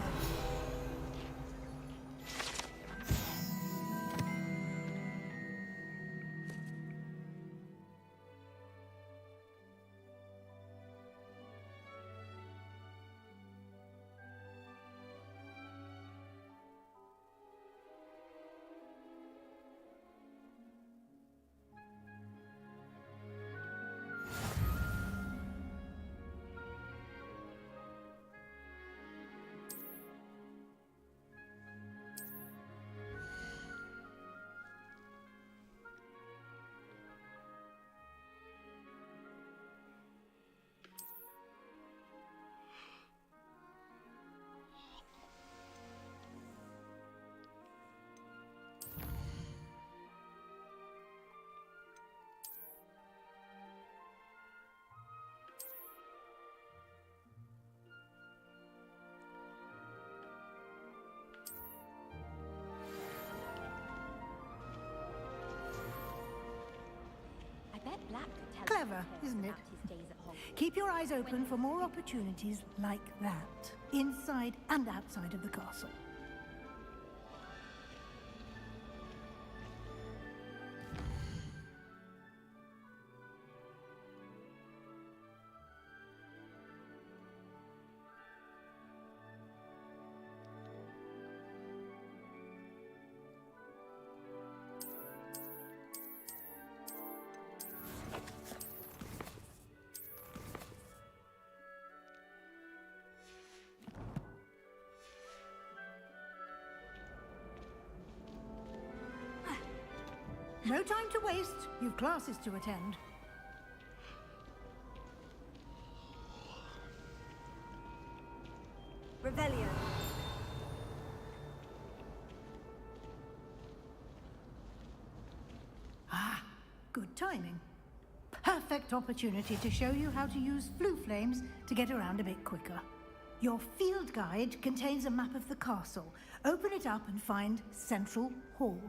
[SPEAKER 10] clever, isn't it? Keep your eyes open for more opportunities like that, inside and outside of the castle. No time to waste. You've classes to attend.
[SPEAKER 2] Revelio.
[SPEAKER 10] Ah, good timing. Perfect opportunity to show you how to use flue flames to get around a bit quicker. Your field guide contains a map of the castle. Open it up and find Central Hall.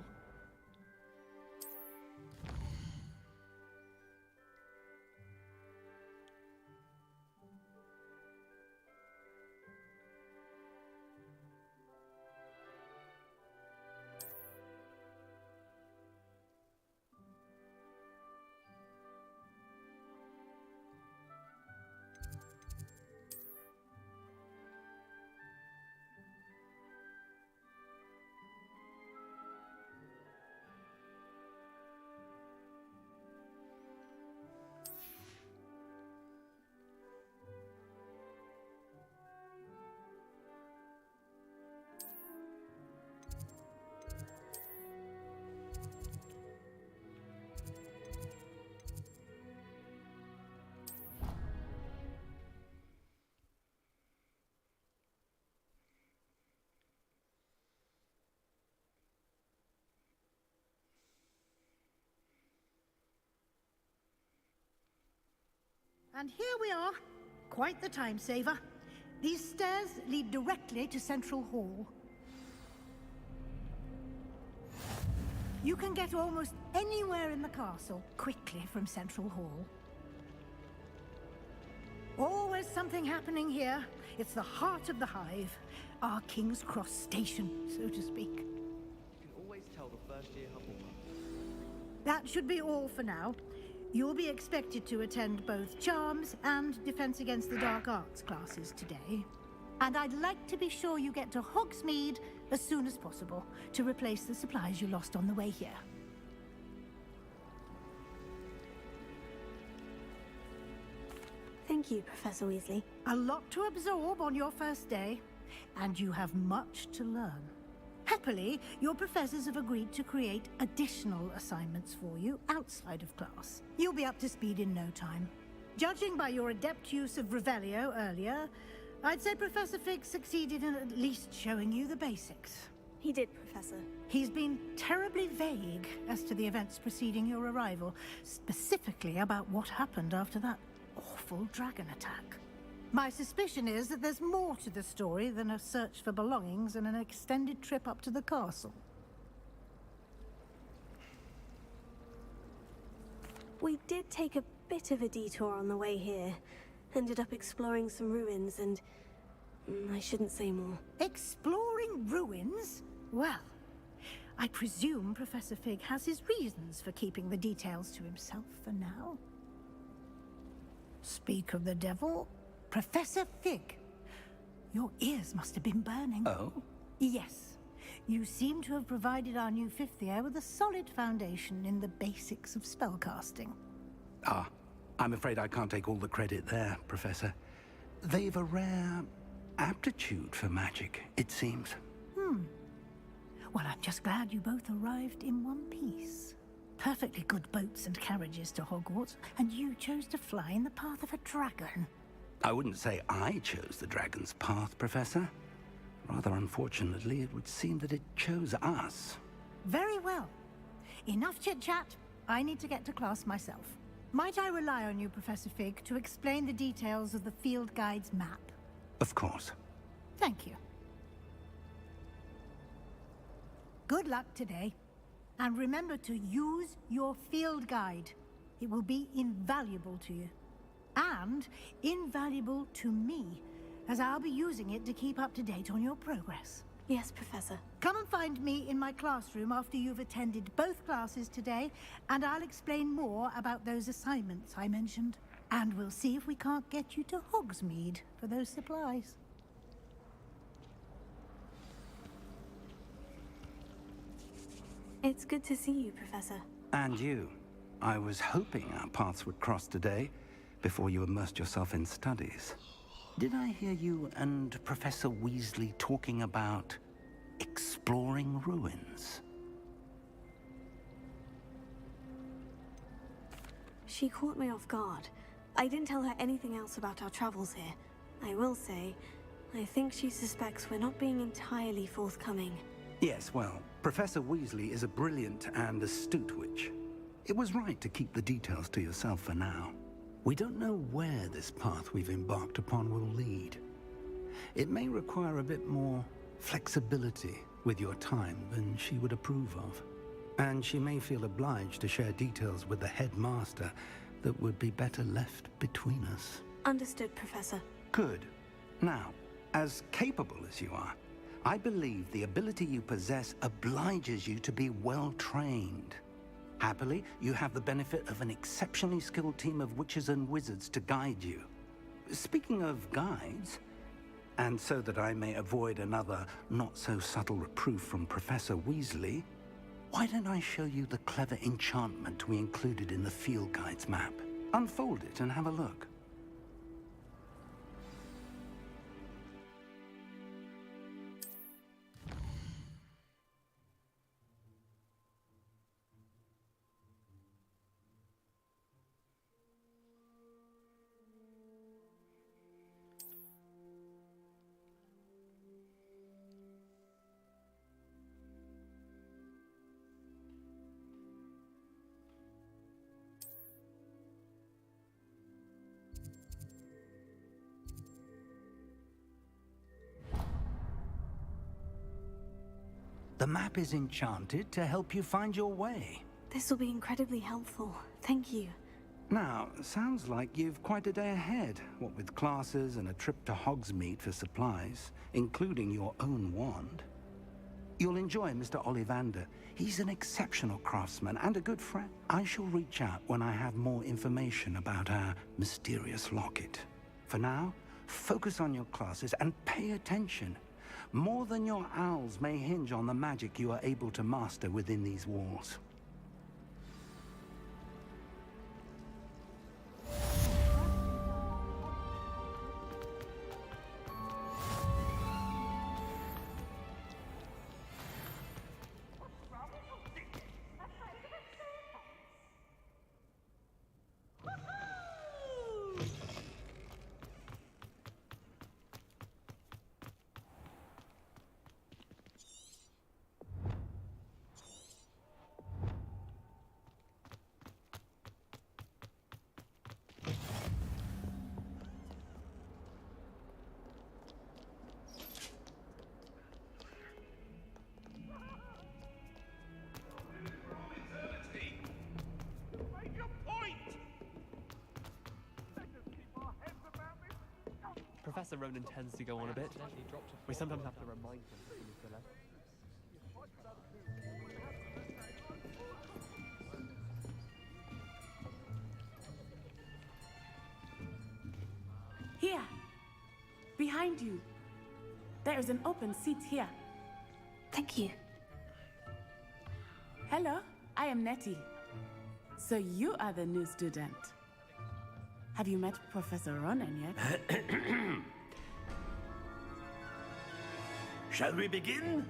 [SPEAKER 10] And here we are. Quite the time saver. These stairs lead directly to Central Hall. You can get almost anywhere in the castle quickly from Central Hall. Always something happening here. It's the heart of the Hive. Our King's Cross station, so to speak.
[SPEAKER 18] You can always tell the first-year Hufflepuff.
[SPEAKER 10] That should be all for now. You'll be expected to attend both Charms and Defense Against the Dark Arts classes today. And I'd like to be sure you get to Hogsmeade as soon as possible to replace the supplies you lost on the way here.
[SPEAKER 2] Thank you, Professor Weasley.
[SPEAKER 10] A lot to absorb on your first day, and you have much to learn. Happily, your professors have agreed to create additional assignments for you outside of class. You'll be up to speed in no time. Judging by your adept use of Revelio earlier, I'd say Professor Fig succeeded in at least showing you the basics.
[SPEAKER 2] He did, Professor.
[SPEAKER 10] He's been terribly vague as to the events preceding your arrival, specifically about what happened after that awful dragon attack. My suspicion is that there's more to the story than a search for belongings and an extended trip up to the castle.
[SPEAKER 2] We did take a bit of a detour on the way here. Ended up exploring some ruins and... I shouldn't say more.
[SPEAKER 10] Exploring ruins? Well, I presume Professor Fig has his reasons for keeping the details to himself for now. Speak of the devil, Professor Fig. Your ears must have been burning.
[SPEAKER 3] Oh?
[SPEAKER 10] Yes. You seem to have provided our new fifth year with a solid foundation in the basics of spellcasting.
[SPEAKER 3] Ah, I'm afraid I can't take all the credit there, Professor. They've a rare aptitude for magic, it seems.
[SPEAKER 10] Well, I'm just glad you both arrived in one piece. Perfectly good boats and carriages to Hogwarts, and you chose to fly in the path of a dragon.
[SPEAKER 3] I wouldn't say I chose the dragon's path, Professor. Rather unfortunately, it would seem that it chose us.
[SPEAKER 10] Very well. Enough chit-chat. I need to get to class myself. Might I rely on you, Professor Fig, to explain the details of the field guide's map?
[SPEAKER 3] Of course.
[SPEAKER 10] Thank you. Good luck today. And remember to use your field guide. It will be invaluable to you. And invaluable to me, as I'll be using it to keep up to date on your progress.
[SPEAKER 2] Yes, Professor.
[SPEAKER 10] Come and find me in my classroom after you've attended both classes today, and I'll explain more about those assignments I mentioned. And we'll see if we can't get you to Hogsmeade for those supplies.
[SPEAKER 2] It's good to see you, Professor.
[SPEAKER 3] And you. I was hoping our paths would cross today, before you immersed yourself in studies. Did I hear you and Professor Weasley talking about exploring ruins?
[SPEAKER 2] She caught me off guard. I didn't tell her anything else about our travels here. I will say, I think she suspects we're not being entirely forthcoming.
[SPEAKER 3] Yes, well, Professor Weasley is a brilliant and astute witch. It was right to keep the details to yourself for now. We don't know where this path we've embarked upon will lead. It may require a bit more flexibility with your time than she would approve of. And she may feel obliged to share details with the headmaster that would be better left between us.
[SPEAKER 2] Understood, Professor.
[SPEAKER 3] Good. Now, as capable as you are, I believe the ability you possess obliges you to be well trained. Happily, you have the benefit of an exceptionally skilled team of witches and wizards to guide you. Speaking of guides, and so that I may avoid another not-so-subtle reproof from Professor Weasley, why don't I show you the clever enchantment we included in the field guide's map? Unfold it and have a look. The map is enchanted to help you find your way.
[SPEAKER 2] This will be incredibly helpful. Thank you.
[SPEAKER 3] Now, sounds like you've quite a day ahead, what with classes and a trip to Hogsmeade for supplies, including your own wand. You'll enjoy Mr. Ollivander. He's an exceptional craftsman and a good friend. I shall reach out when I have more information about our mysterious locket. For now, focus on your classes and pay attention. More than your owls may hinge on the magic you are able to master within these walls.
[SPEAKER 18] Professor Ronan tends to go on a bit. We sometimes have to remind him to use the left.
[SPEAKER 17] Here, behind you. There is an open seat here.
[SPEAKER 2] Thank you.
[SPEAKER 17] Hello, I am Nettie. So you are the new student. Have you met Professor Ronan yet?
[SPEAKER 8] Shall we begin?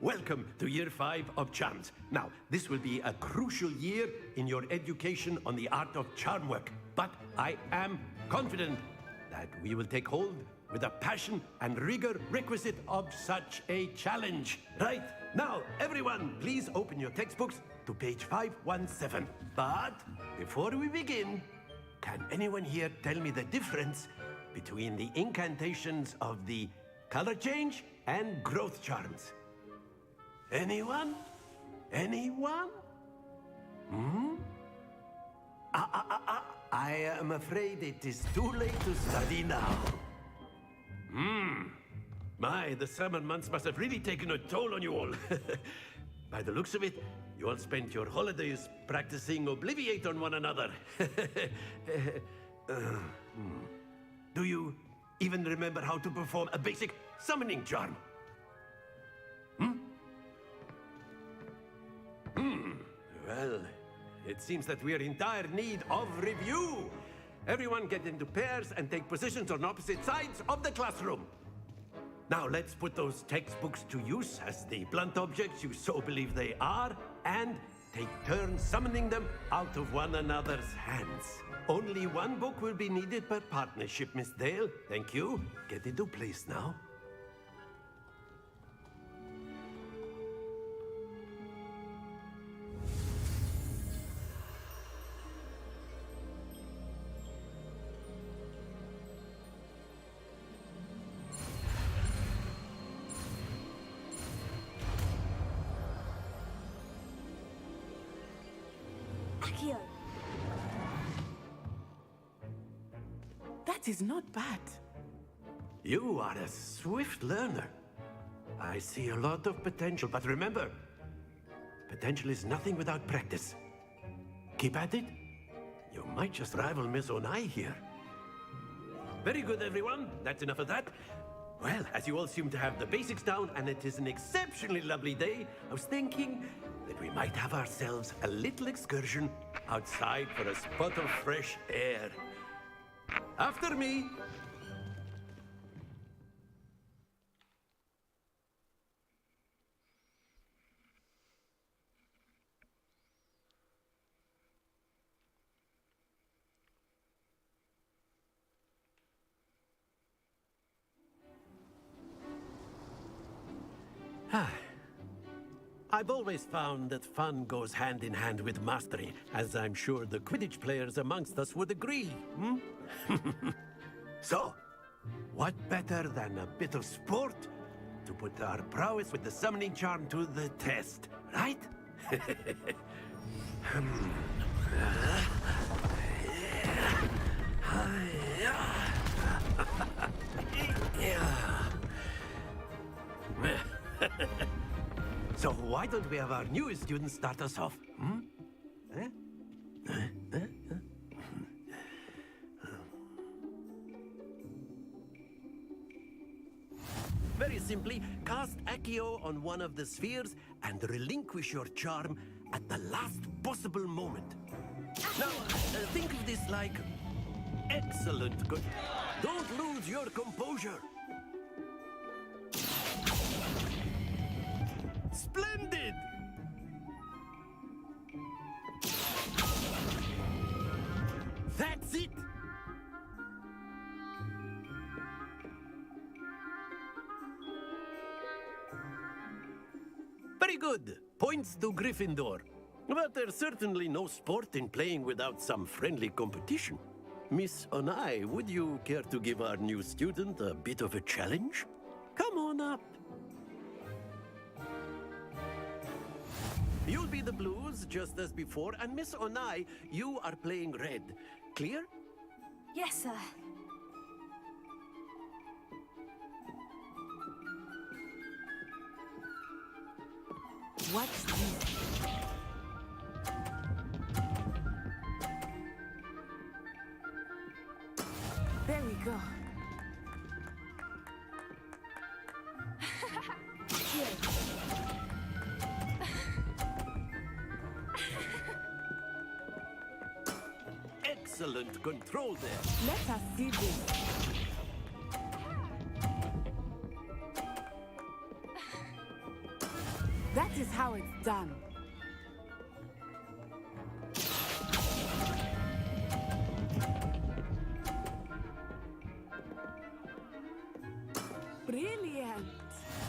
[SPEAKER 8] Welcome to Year 5 of Charms. Now, this will be a crucial year in your education on the art of charm work. But I am confident that we will take hold with the passion and rigor requisite of such a challenge. Right, now, everyone, please open your textbooks to page 517. But before we begin, can anyone here tell me the difference between the incantations of the color change and growth charms? Anyone? Anyone? I am afraid it is too late to study now. The summer months must have really taken a toll on you all. By the looks of it, you all spent your holidays practicing Obliviate on one another. Do you even remember how to perform a basic summoning charm? Well, it seems that we are in dire need of review. Everyone get into pairs and take positions on opposite sides of the classroom. Now let's put those textbooks to use as the blunt objects you so believe they are, and take turns summoning them out of one another's hands. Only one book will be needed per partnership, Miss Dale. Thank you. Get into place now.
[SPEAKER 2] Accio.
[SPEAKER 17] That is not bad.
[SPEAKER 8] You are a swift learner. I see a lot of potential, but remember, potential is nothing without practice. Keep at it. You might just rival Miss Onai here. Very good, everyone. That's enough of that. Well, as you all seem to have the basics down, and it is an exceptionally lovely day, I was thinking that we might have ourselves a little excursion outside for a spot of fresh air. After me. I've always found that fun goes hand in hand with mastery, as I'm sure the Quidditch players amongst us would agree. So, what better than a bit of sport to put our prowess with the summoning charm to the test, right? So why don't we have our newest student start us off? Very simply, cast Accio on one of the spheres and relinquish your charm at the last possible moment. Now, think of this like excellent good. Don't lose your composure. Splendid! That's it! Very good. Points to Gryffindor. But there's certainly no sport in playing without some friendly competition. Miss Onai, would you care to give our new student a bit of a challenge? Come on up. You'll be the blues, just as before, and Miss Onai, you are playing red. Clear?
[SPEAKER 2] Yes, sir.
[SPEAKER 17] What's this? There we go.
[SPEAKER 8] Excellent control there.
[SPEAKER 17] Let us see this. That is how it's done. Brilliant.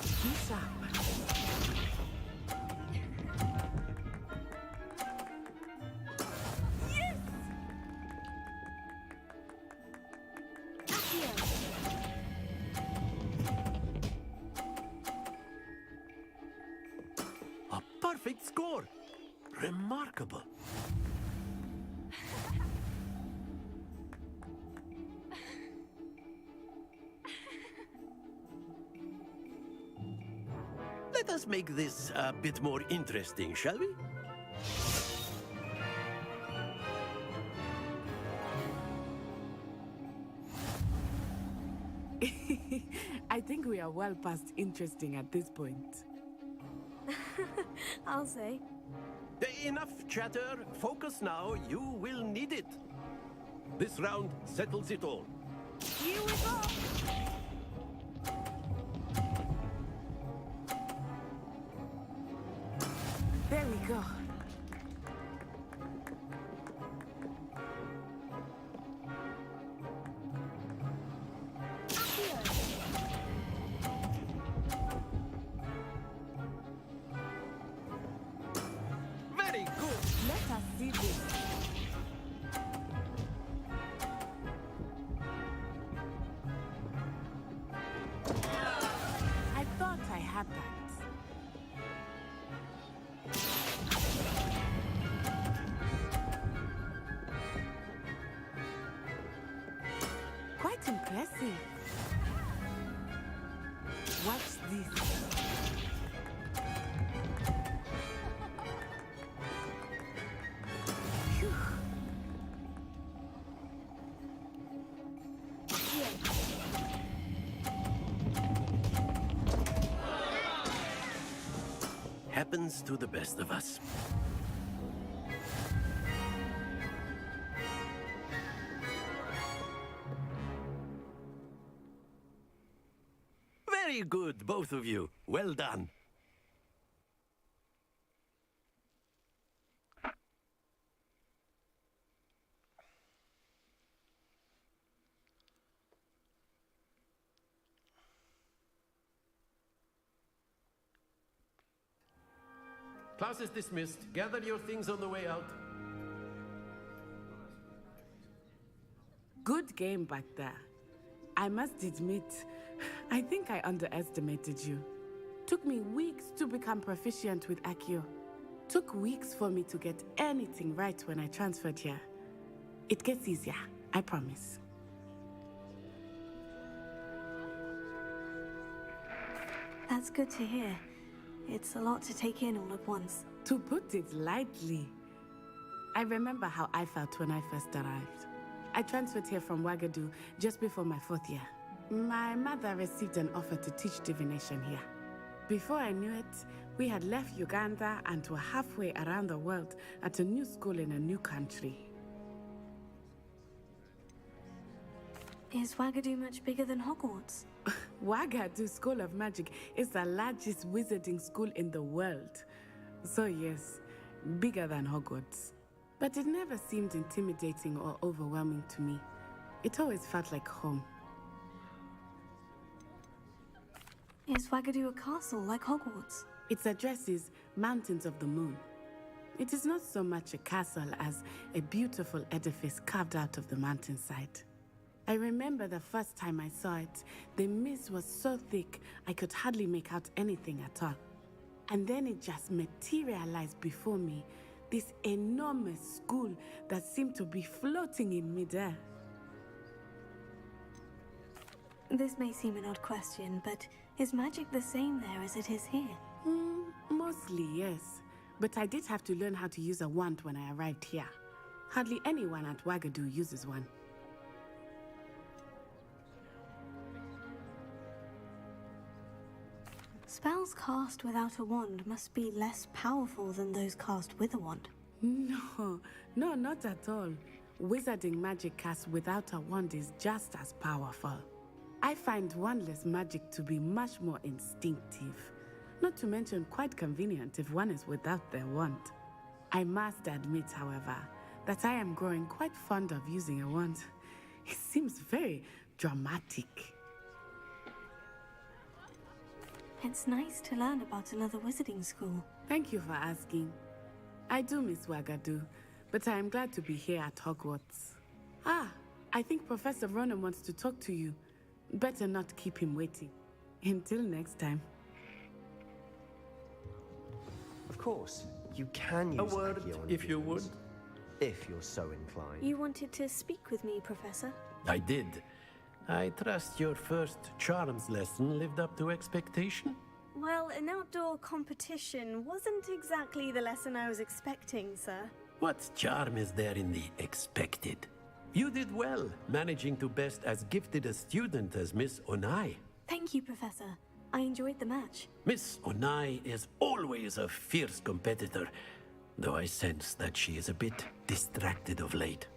[SPEAKER 17] Keep up.
[SPEAKER 8] A perfect score. Remarkable. Let us make this a bit more interesting, shall we?
[SPEAKER 17] I think we are well past interesting at this point.
[SPEAKER 2] I'll say.
[SPEAKER 8] Enough chatter. Focus now. You will need it. This round settles it all.
[SPEAKER 17] Here we go! There we go.
[SPEAKER 8] Very good.
[SPEAKER 17] Let us see this. I thought I had that. Quite impressive. Watch this. Phew.
[SPEAKER 8] Happens to the best of us. Very good, both of you. Well done. Class is dismissed. Gather your things on the way out.
[SPEAKER 17] Good game back there. I must admit, I think I underestimated you. Took me weeks to become proficient with Accio. Took weeks for me to get anything right when I transferred here. It gets easier, I promise.
[SPEAKER 2] That's good to hear. It's a lot to take in all at once.
[SPEAKER 17] To put it lightly, I remember how I felt when I first arrived. I transferred here from Wagadu just before my 4th year. My mother received an offer to teach divination here. Before I knew it, we had left Uganda and were halfway around the world at a new school in a new country.
[SPEAKER 2] Is Wagadu much bigger than Hogwarts?
[SPEAKER 17] Wagadu School of Magic is the largest wizarding school in the world. So yes, bigger than Hogwarts. But it never seemed intimidating or overwhelming to me. It always felt like home.
[SPEAKER 2] Is Wagadu a castle like Hogwarts?
[SPEAKER 17] Its address is Mountains of the Moon. It is not so much a castle as a beautiful edifice carved out of the mountainside. I remember the first time I saw it, the mist was so thick I could hardly make out anything at all. And then it just materialized before me, this enormous school that seemed to be floating in midair.
[SPEAKER 2] This may seem an odd question, but is magic the same there as it is here?
[SPEAKER 17] Mostly, yes. But I did have to learn how to use a wand when I arrived here. Hardly anyone at Wagadu uses one.
[SPEAKER 2] Spells cast without a wand must be less powerful than those cast with a wand.
[SPEAKER 17] No, not at all. Wizarding magic cast without a wand is just as powerful. I find wandless magic to be much more instinctive. Not to mention quite convenient if one is without their wand. I must admit, however, that I am growing quite fond of using a wand. It seems very dramatic.
[SPEAKER 2] It's nice to learn about another wizarding school.
[SPEAKER 17] Thank you for asking. I do miss Wagadu, but I am glad to be here at Hogwarts. I think Professor Ronen wants to talk to you. Better not keep him waiting. Until next time.
[SPEAKER 19] Of course, you can use
[SPEAKER 8] A word,
[SPEAKER 19] Accio on
[SPEAKER 8] if you would.
[SPEAKER 19] viewers, if you're so inclined.
[SPEAKER 2] You wanted to speak with me, Professor?
[SPEAKER 8] I did. I trust your first charms lesson lived up to expectation?
[SPEAKER 20] Well, an outdoor competition wasn't exactly the lesson I was expecting, sir.
[SPEAKER 8] What charm is there in the expected? You did well, managing to best as gifted a student as Miss Onai.
[SPEAKER 2] Thank you, Professor. I enjoyed the match.
[SPEAKER 8] Miss Onai is always a fierce competitor, though I sense that she is a bit distracted of late.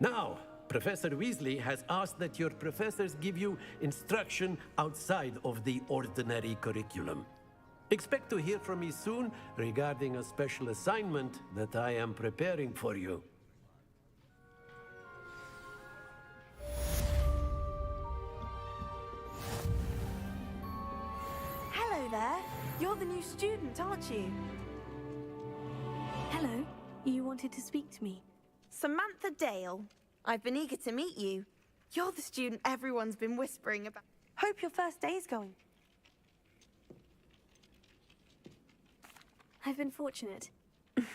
[SPEAKER 8] Now, Professor Weasley has asked that your professors give you instruction outside of the ordinary curriculum. Expect to hear from me soon regarding a special assignment that I am preparing for you.
[SPEAKER 21] Hello there. You're the new student, aren't you?
[SPEAKER 2] Hello. You wanted to speak to me?
[SPEAKER 21] Samantha Dale. I've been eager to meet you. You're the student everyone's been whispering about. Hope your first day's going.
[SPEAKER 2] I've been fortunate.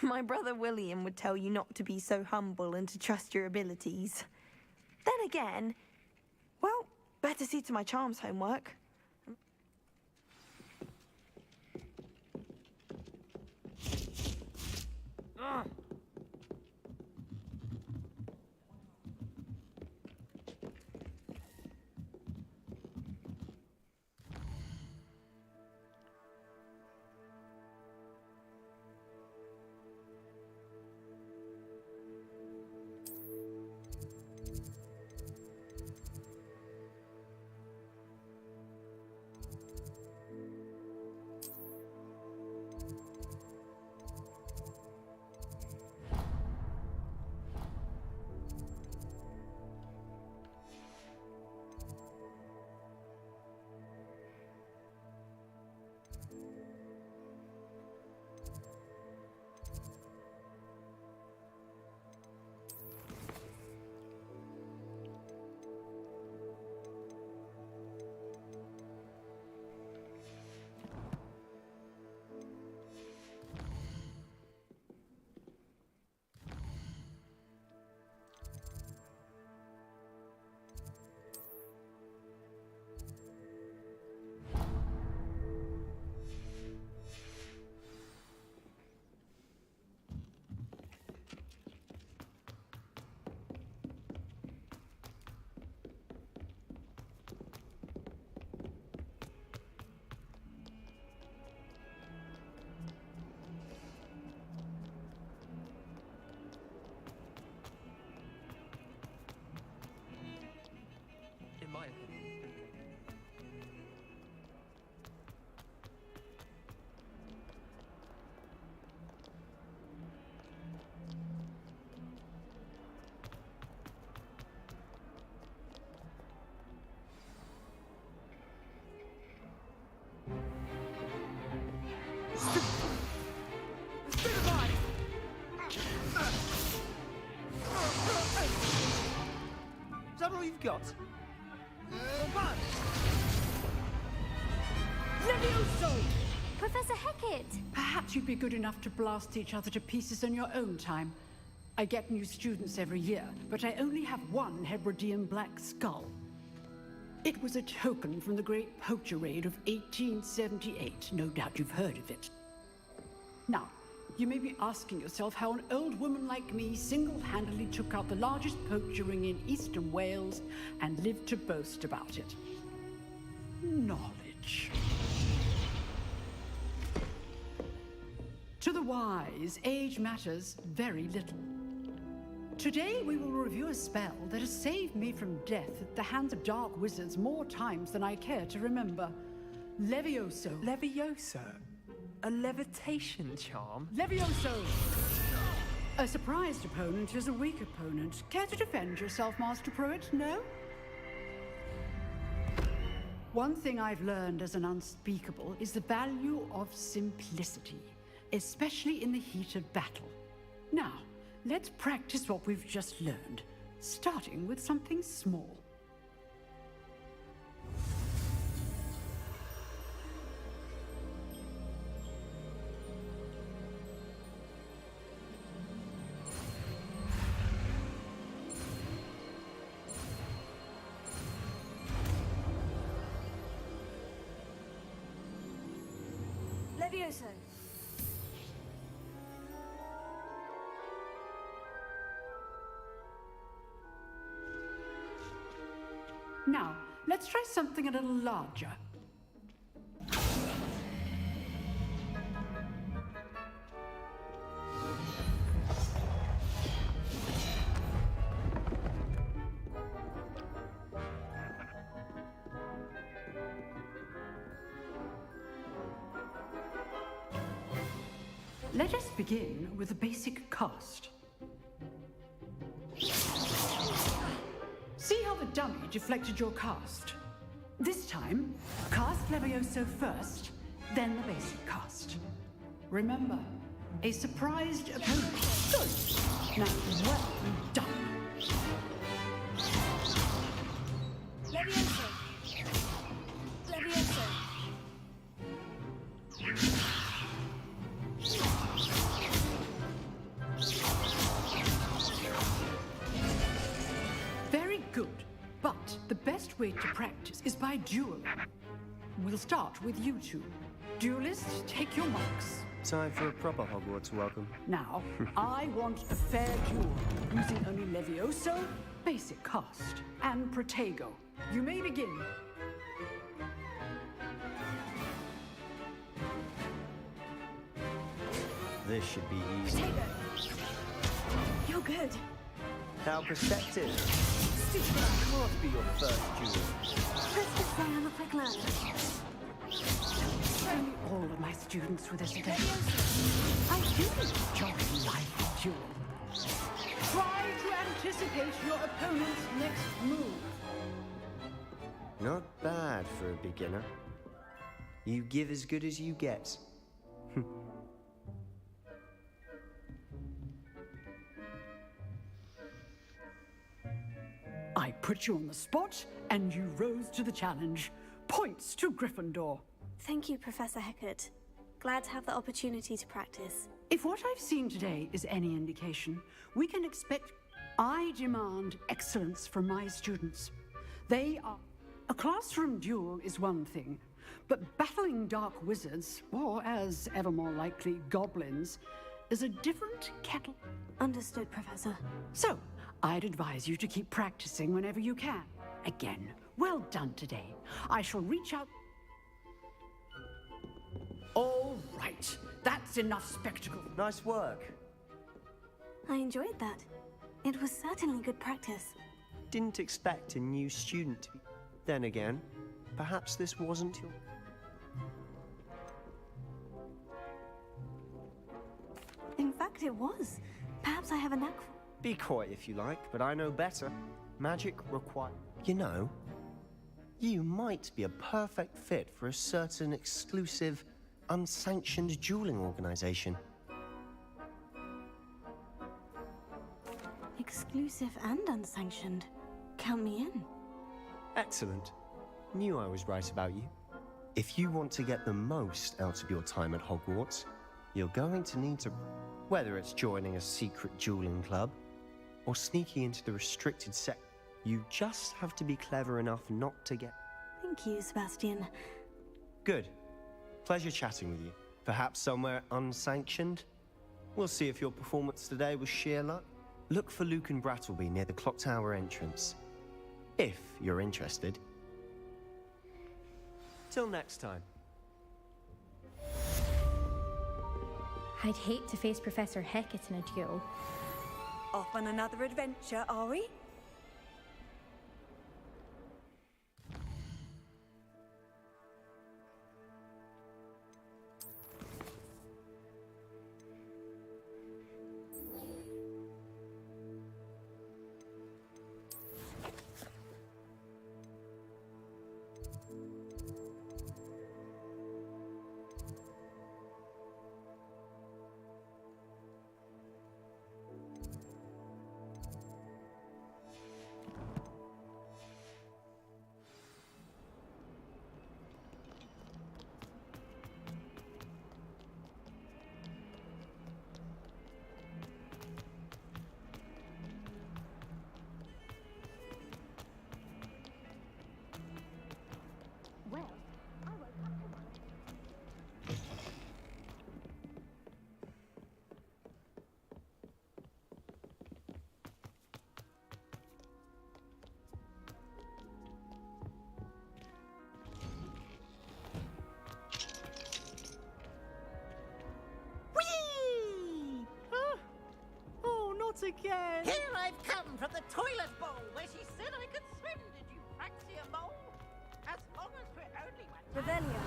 [SPEAKER 21] My brother William would tell you not to be so humble and to trust your abilities. Then again, well, better see to my charms homework.
[SPEAKER 18] In my opinion.
[SPEAKER 19] Is that all you've got?
[SPEAKER 22] Levioso!
[SPEAKER 13] Professor Hecat!
[SPEAKER 22] Perhaps you'd be good enough to blast each other to pieces in your own time. I get new students every year, but I only have one Hebridean black skull. It was a token from the Great Poacher Raid of 1878. No doubt you've heard of it. Now, you may be asking yourself how an old woman like me single-handedly took out the largest poacher ring in eastern Wales and lived to boast about it. Knowledge. To the wise, age matters very little. Today we will review a spell that has saved me from death at the hands of dark wizards more times than I care to remember. Levioso.
[SPEAKER 18] Levioso? A levitation charm?
[SPEAKER 22] Levioso! A surprised opponent is a weak opponent. Care to defend yourself, Master Pruitt? No? One thing I've learned as an unspeakable is the value of simplicity, especially in the heat of battle. Now, let's practice what we've just learned, starting with something small.
[SPEAKER 2] Levioso!
[SPEAKER 22] Now, let's try something a little larger. Let us begin with a basic cast. See how the dummy deflected your cast? This time, cast Levioso first, then the basic cast. Remember, a surprised opponent. Good. Now, well done.
[SPEAKER 2] Levioso! Levioso!
[SPEAKER 22] Very good. But the best way to practice is by dueling. We'll start with you two. Duelists, take your marks.
[SPEAKER 1] Time for a proper Hogwarts welcome.
[SPEAKER 22] Now, I want a fair duel, using only Levioso, basic cast, and Protego. You may begin.
[SPEAKER 1] This should be easy.
[SPEAKER 2] Protego! You're good.
[SPEAKER 1] How perceptive.
[SPEAKER 2] Stupid.
[SPEAKER 1] Can't be your first duel.
[SPEAKER 2] Let's just say I'm a quick learner.
[SPEAKER 22] Only all of my students were this today. I do enjoy life duel. Try to anticipate your opponent's next move.
[SPEAKER 1] Not bad for a beginner. You give as good as you get.
[SPEAKER 22] I put you on the spot, and you rose to the challenge. Points to Gryffindor.
[SPEAKER 20] Thank you, Professor Hecat. Glad to have the opportunity to practice.
[SPEAKER 22] If what I've seen today is any indication, we can expect... I demand excellence from my students. They are... A classroom duel is one thing, but battling dark wizards, or as ever more likely, goblins, is a different kettle.
[SPEAKER 2] Understood, Professor.
[SPEAKER 22] So, I'd advise you to keep practicing whenever you can. Again, well done today. I shall reach out... All right, that's enough spectacle.
[SPEAKER 1] Nice work.
[SPEAKER 2] I enjoyed that. It was certainly good practice.
[SPEAKER 1] Didn't expect a new student to be... Then again, perhaps this wasn't your...
[SPEAKER 2] In fact, it was. Perhaps I have a knack for...
[SPEAKER 1] Be quiet if you like, but I know better. Magic requires... You know, you might be a perfect fit for a certain exclusive, unsanctioned dueling organization.
[SPEAKER 2] Exclusive and unsanctioned. Count me in.
[SPEAKER 1] Excellent. Knew I was right about you. If you want to get the most out of your time at Hogwarts, you're going to need to... Whether it's joining a secret dueling club, or sneaking into the restricted set, you just have to be clever enough not to get...
[SPEAKER 2] Thank you, Sebastian.
[SPEAKER 1] Good. Pleasure chatting with you. Perhaps somewhere unsanctioned? We'll see if your performance today was sheer luck. Look for Lucan Brattleby near the Clock Tower entrance. If you're interested. Till next time.
[SPEAKER 4] I'd hate to face Professor Hecat in a duel.
[SPEAKER 20] Off on another adventure, are we?
[SPEAKER 5] from the toilet bowl where she said I could swim, did you Praxia mole? As long as we're only one.
[SPEAKER 20] Revelio.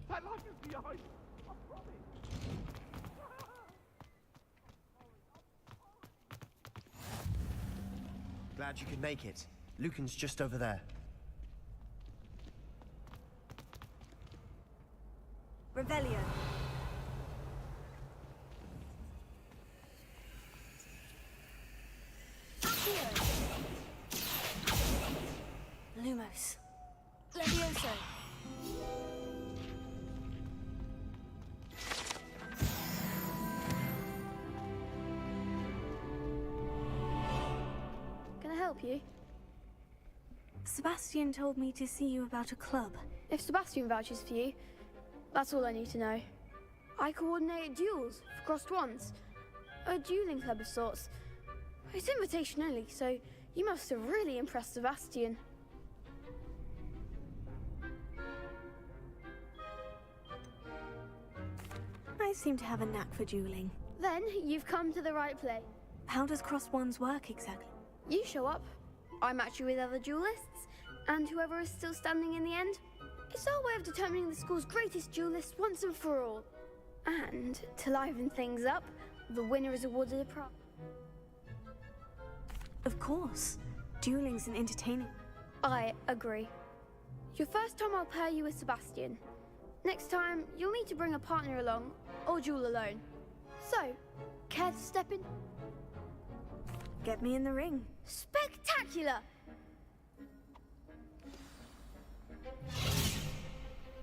[SPEAKER 9] My life is behind. I promise.
[SPEAKER 1] Glad you could make it. Lucan's just over there.
[SPEAKER 20] Revelio. Lumos. Levioso.
[SPEAKER 7] Can I help you?
[SPEAKER 2] Sebastian told me to see you about a club.
[SPEAKER 7] If Sebastian vouches for you, that's all I need to know. I coordinate duels for crossed wands. A dueling club of sorts. It's invitation only, so you must have really impressed Sebastian.
[SPEAKER 2] I seem to have a knack for dueling.
[SPEAKER 7] Then you've come to the right place.
[SPEAKER 2] How does crossed wands work exactly?
[SPEAKER 7] You show up, I match you with other duelists, and whoever is still standing in the end. It's our way of determining the school's greatest duelist once and for all. And to liven things up, the winner is awarded a prize.
[SPEAKER 2] Of course. Dueling's an entertaining.
[SPEAKER 7] I agree. Your first time I'll pair you with Sebastian. Next time, you'll need to bring a partner along, or duel alone. So, care to step in?
[SPEAKER 2] Get me in the ring.
[SPEAKER 7] Spectacular!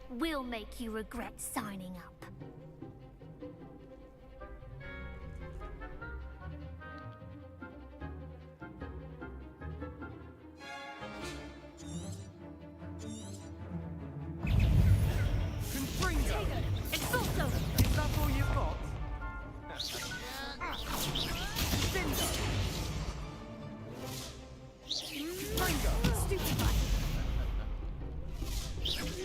[SPEAKER 13] We'll make you regret signing up.
[SPEAKER 19] Confringo!
[SPEAKER 13] Expulso!
[SPEAKER 19] Is that all you've got? Cinder! Confringo!
[SPEAKER 13] Stupefy! Stupefy!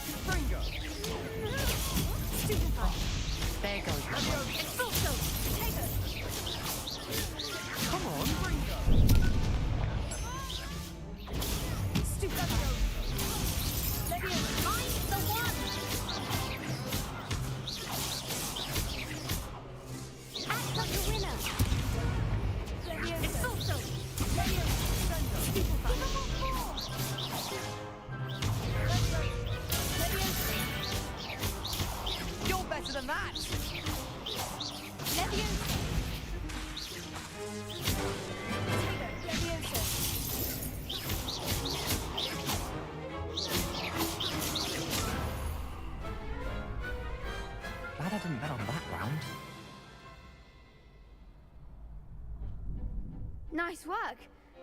[SPEAKER 19] Confringo!
[SPEAKER 13] Stupefy!
[SPEAKER 19] There goes
[SPEAKER 13] Expulso!
[SPEAKER 19] Come on, Confringo!
[SPEAKER 13] Stupefy! Levioso! Find the one! Act like a winner! Levioso! Expulso! Levioso! Stupefy!
[SPEAKER 19] You're better than that!
[SPEAKER 13] Levioso! Levioso!
[SPEAKER 19] Glad I didn't bet on that round.
[SPEAKER 7] Nice work.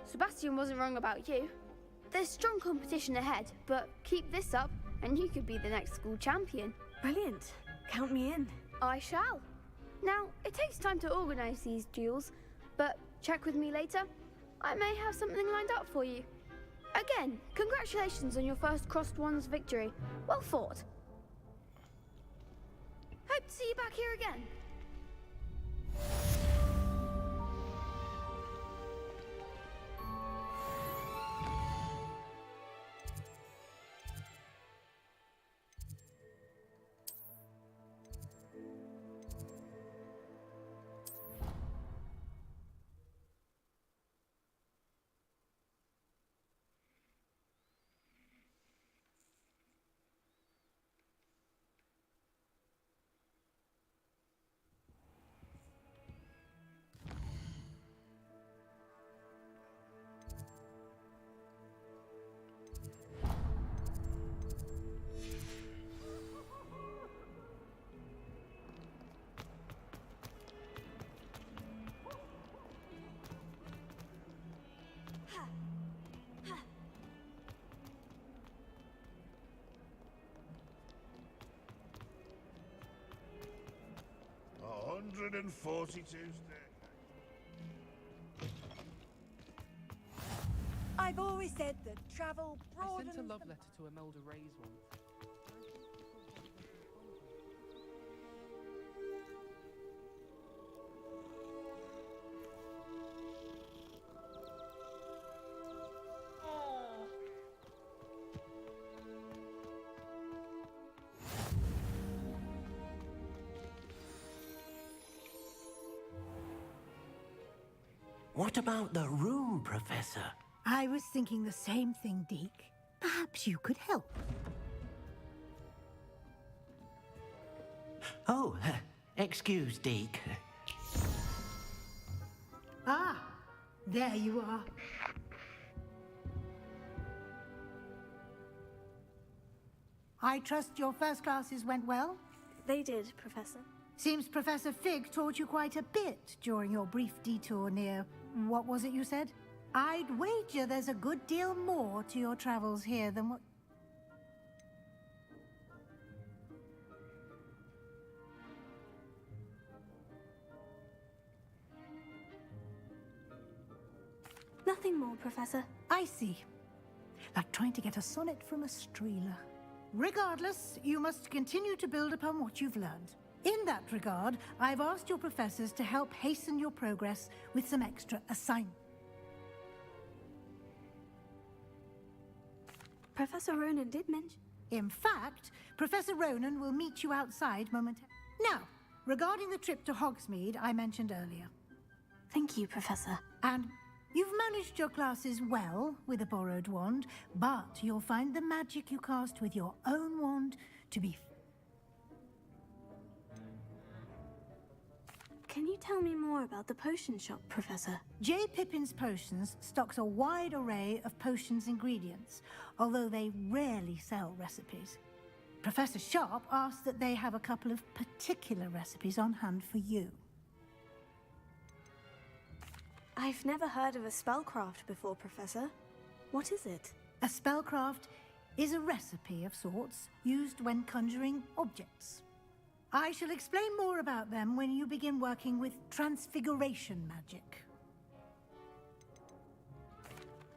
[SPEAKER 7] Sebastian wasn't wrong about you. There's strong competition ahead, but keep this up and you could be the next school champion.
[SPEAKER 2] Brilliant. Count me in.
[SPEAKER 7] I shall. Now, it takes time to organise these duels, but check with me later. I may have something lined up for you. Again, congratulations on your first Crossed Wands victory. Well fought. Hope to see you back here again.
[SPEAKER 6] 142 steps.
[SPEAKER 11] I've always said that travel
[SPEAKER 14] I
[SPEAKER 11] broadens.
[SPEAKER 14] sent a love letter to Imelda Reyes once.
[SPEAKER 8] What about the room, Professor?
[SPEAKER 10] I was thinking the same thing, Deke. Perhaps you could help.
[SPEAKER 8] Oh, excuse, Deke.
[SPEAKER 10] Ah, there you are. I trust your first classes went well?
[SPEAKER 20] They did, Professor.
[SPEAKER 10] Seems Professor Fig taught you quite a bit during your brief detour near... what was it you said? I'd wager there's a good deal more to your travels here than what...
[SPEAKER 2] Nothing more, Professor.
[SPEAKER 10] I see. Like trying to get a sonnet from a streeler. Regardless, you must continue to build upon what you've learned. In that regard, I've asked your professors to help hasten your progress with some extra assignments.
[SPEAKER 2] Professor Ronan did mention...
[SPEAKER 10] In fact, Professor Ronan will meet you outside momentarily. Now, regarding the trip to Hogsmeade I mentioned earlier.
[SPEAKER 2] Thank you, Professor.
[SPEAKER 10] And you've managed your classes well with a borrowed wand, but you'll find the magic you cast with your own wand to be...
[SPEAKER 2] Can you tell me more about the potion shop, Professor?
[SPEAKER 10] J. Pippin's Potions stocks a wide array of potions ingredients, although they rarely sell recipes. Professor Sharp asked that they have a couple of particular recipes on hand for you.
[SPEAKER 2] I've never heard of a spellcraft before, Professor. What is it?
[SPEAKER 10] A spellcraft is a recipe of sorts used when conjuring objects. I shall explain more about them when you begin working with transfiguration magic.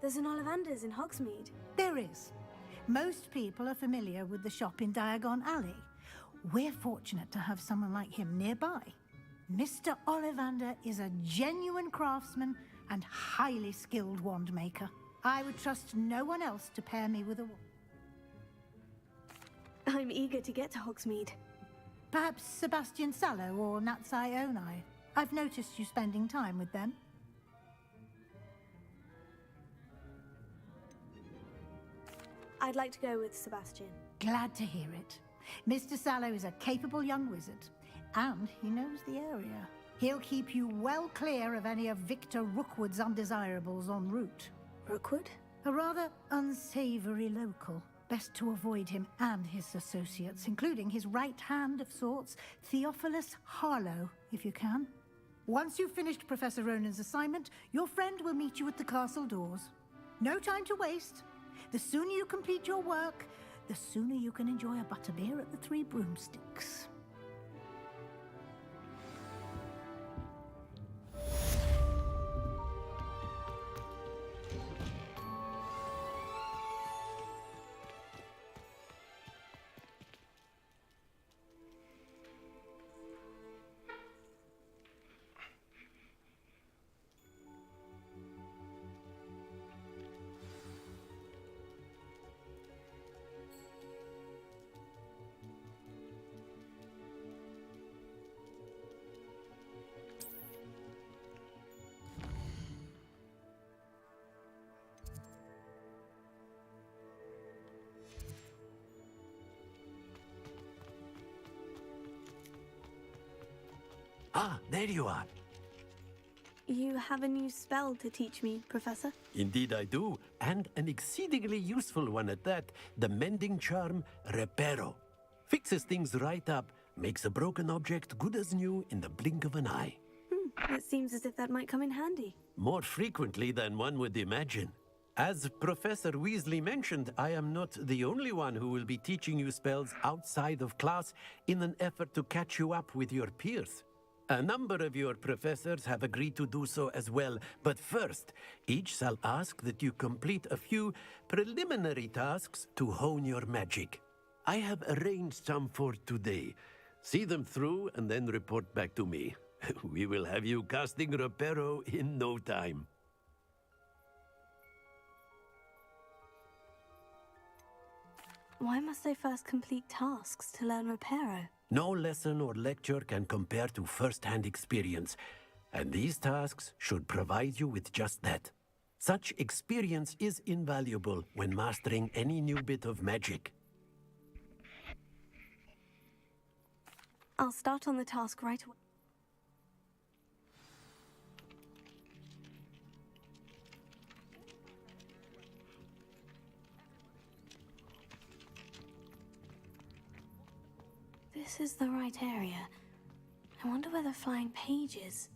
[SPEAKER 2] There's an Ollivanders in Hogsmeade.
[SPEAKER 10] There is. Most people are familiar with the shop in Diagon Alley. We're fortunate to have someone like him nearby. Mr. Ollivander is a genuine craftsman and highly skilled wand maker. I would trust no one else to pair me with a wand.
[SPEAKER 2] I'm eager to get to Hogsmeade.
[SPEAKER 10] Perhaps Sebastian Sallow or Natsai Onai. I've noticed you spending time with them.
[SPEAKER 2] I'd like to go with Sebastian.
[SPEAKER 10] Glad to hear it. Mr. Sallow is a capable young wizard, and he knows the area. He'll keep you well clear of any of Victor Rookwood's undesirables en route.
[SPEAKER 2] Rookwood?
[SPEAKER 10] A rather unsavory local. Best to avoid him and his associates, including his right hand of sorts, Theophilus Harlow, if you can. Once you've finished Professor Ronan's assignment, your friend will meet you at the castle doors. No time to waste. The sooner you complete your work, the sooner you can enjoy a butterbeer at the Three Broomsticks.
[SPEAKER 8] Ah, there you are.
[SPEAKER 2] You have a new spell to teach me, Professor?
[SPEAKER 8] Indeed I do, and an exceedingly useful one at that. The mending charm, Reparo. Fixes things right up, makes a broken object good as new in the blink of an eye.
[SPEAKER 2] It seems as if that might come in handy.
[SPEAKER 8] More frequently than one would imagine. As Professor Weasley mentioned, I am not the only one who will be teaching you spells outside of class in an effort to catch you up with your peers. A number of your professors have agreed to do so as well, but first, each shall ask that you complete a few preliminary tasks to hone your magic. I have arranged some for today. See them through and then report back to me. We will have you casting Reparo in no time.
[SPEAKER 2] Why must I first complete tasks to learn Reparo?
[SPEAKER 8] No lesson or lecture can compare to first-hand experience, and these tasks should provide you with just that. Such experience is invaluable when mastering any new bit of magic.
[SPEAKER 2] I'll start on the task right away. This is the right area. I wonder where the flying page is.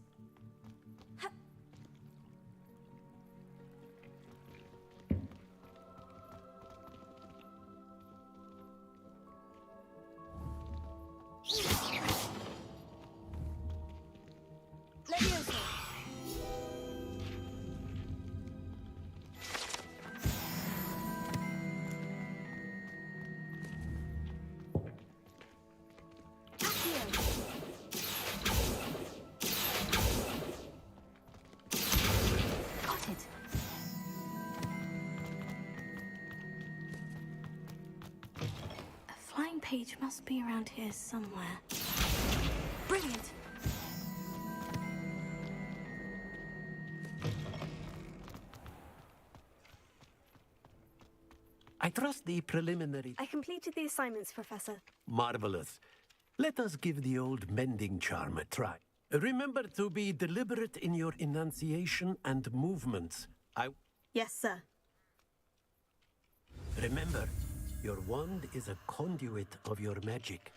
[SPEAKER 2] Page must be around here somewhere. Brilliant!
[SPEAKER 8] I trust the preliminary...
[SPEAKER 20] I completed the assignments, Professor.
[SPEAKER 8] Marvelous. Let us give the old mending charm a try. Remember to be deliberate in your enunciation and movements.
[SPEAKER 20] Yes, sir.
[SPEAKER 8] Remember, your wand is a conduit of your magic.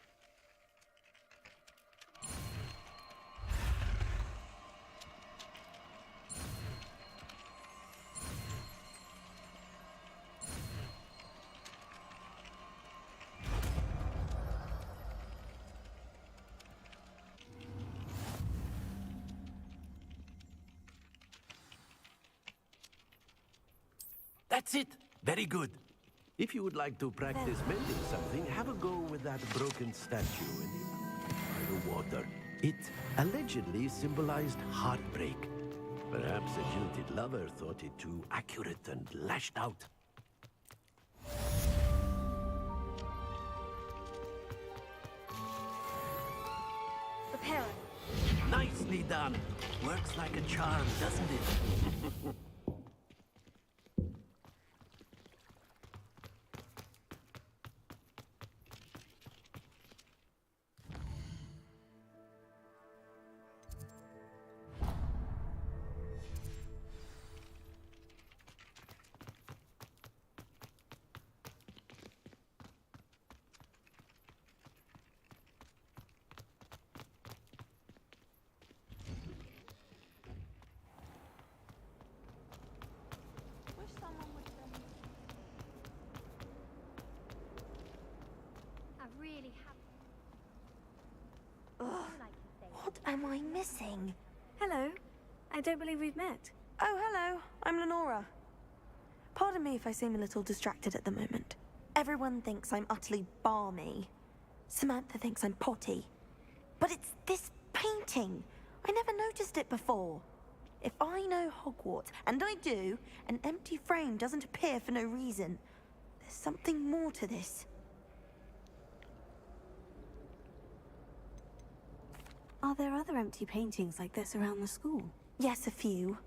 [SPEAKER 8] That's it! Very good. If you would like to practice mending something, have a go with that broken statue in the water. It allegedly symbolized heartbreak. Perhaps a jilted lover thought it too accurate and lashed out.
[SPEAKER 20] Reparo.
[SPEAKER 8] Nicely done. Works like a charm, doesn't it?
[SPEAKER 21] What am I missing?
[SPEAKER 20] Hello. I don't believe we've met.
[SPEAKER 21] Oh, hello. I'm Lenora. Pardon me if I seem a little distracted at the moment. Everyone thinks I'm utterly balmy. Samantha thinks I'm potty. But it's this painting. I never noticed it before. If I know Hogwarts, and I do, an empty frame doesn't appear for no reason. There's something more to this.
[SPEAKER 2] Are there other empty paintings like this around the school?
[SPEAKER 21] Yes, a few.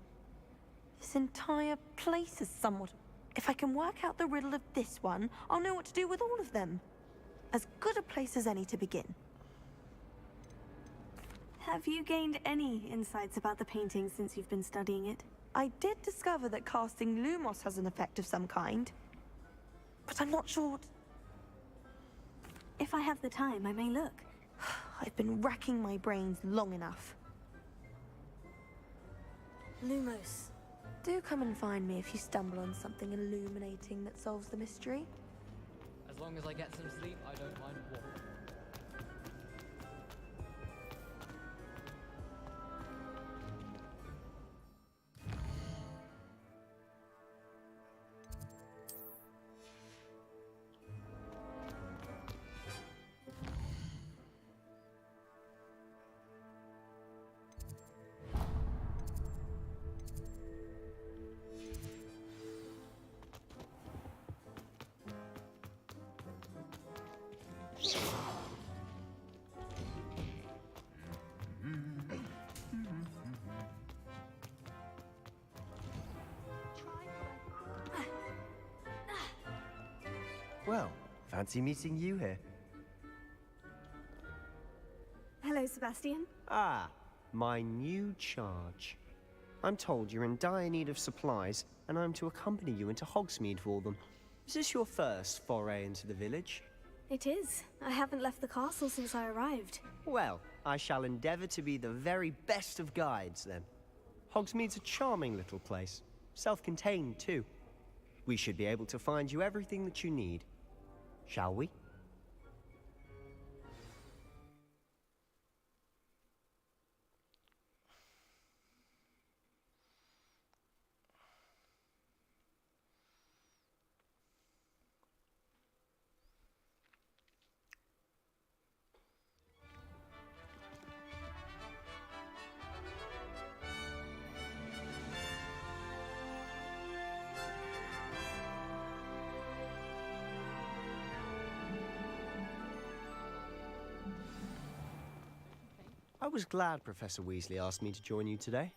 [SPEAKER 21] This entire place is somewhat... If I can work out the riddle of this one, I'll know what to do with all of them. As good a place as any to begin.
[SPEAKER 2] Have you gained any insights about the painting since you've been studying it?
[SPEAKER 21] I did discover that casting Lumos has an effect of some kind. But I'm not sure what...
[SPEAKER 2] If I have the time, I may look.
[SPEAKER 21] I've been racking my brains long enough.
[SPEAKER 2] Lumos.
[SPEAKER 21] Do come and find me if you stumble on something illuminating that solves the mystery.
[SPEAKER 15] As long as I get some sleep, I don't mind what.
[SPEAKER 1] Well, fancy meeting you here.
[SPEAKER 20] Hello, Sebastian.
[SPEAKER 1] Ah, my new charge. I'm told you're in dire need of supplies, and I'm to accompany you into Hogsmeade for them. Is this your first foray into the village?
[SPEAKER 20] It is. I haven't left the castle since I arrived.
[SPEAKER 1] Well, I shall endeavour to be the very best of guides, then. Hogsmeade's a charming little place. Self-contained, too. We should be able to find you everything that you need. Shall we? I was glad Professor Weasley asked me to join you today.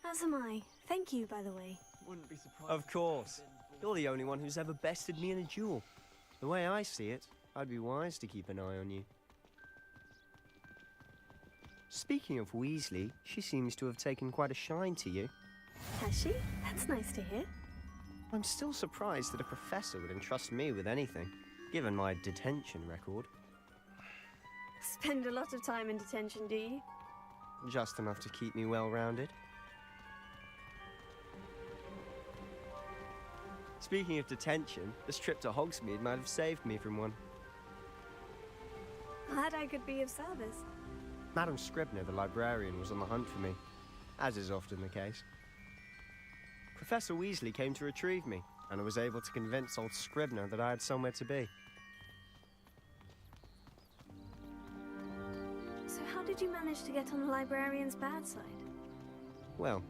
[SPEAKER 20] As am I. Thank you, by the way.
[SPEAKER 18] Wouldn't be surprised.
[SPEAKER 1] Of course. You're the only one who's ever bested me in a duel. The way I see it, I'd be wise to keep an eye on you. Speaking of Weasley, she seems to have taken quite a shine to you.
[SPEAKER 20] Has she? That's nice to hear.
[SPEAKER 1] I'm still surprised that a professor would entrust me with anything, given my detention record.
[SPEAKER 20] Spend a lot of time in detention, do you?
[SPEAKER 1] Just enough to keep me well-rounded. Speaking of detention, this trip to Hogsmeade might have saved me from one.
[SPEAKER 20] Glad I could be of service.
[SPEAKER 1] Madam Scribner, the librarian, was on the hunt for me, as is often the case. Professor Weasley came to retrieve me, and I was able to convince old Scribner that I had somewhere to be.
[SPEAKER 20] So how did you manage to get on the librarian's bad side?
[SPEAKER 1] Well,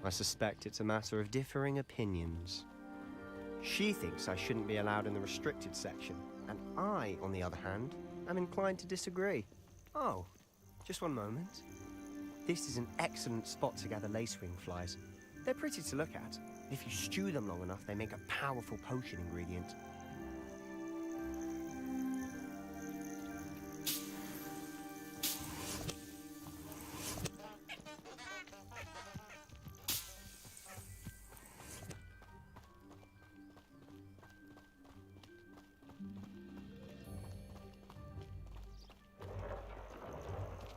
[SPEAKER 1] I suspect it's a matter of differing opinions. She thinks I shouldn't be allowed in the restricted section, and I, on the other hand, am inclined to disagree. Oh, just one moment. This is an excellent spot to gather lacewing flies. They're pretty to look at. If you stew them long enough, they make a powerful potion ingredient.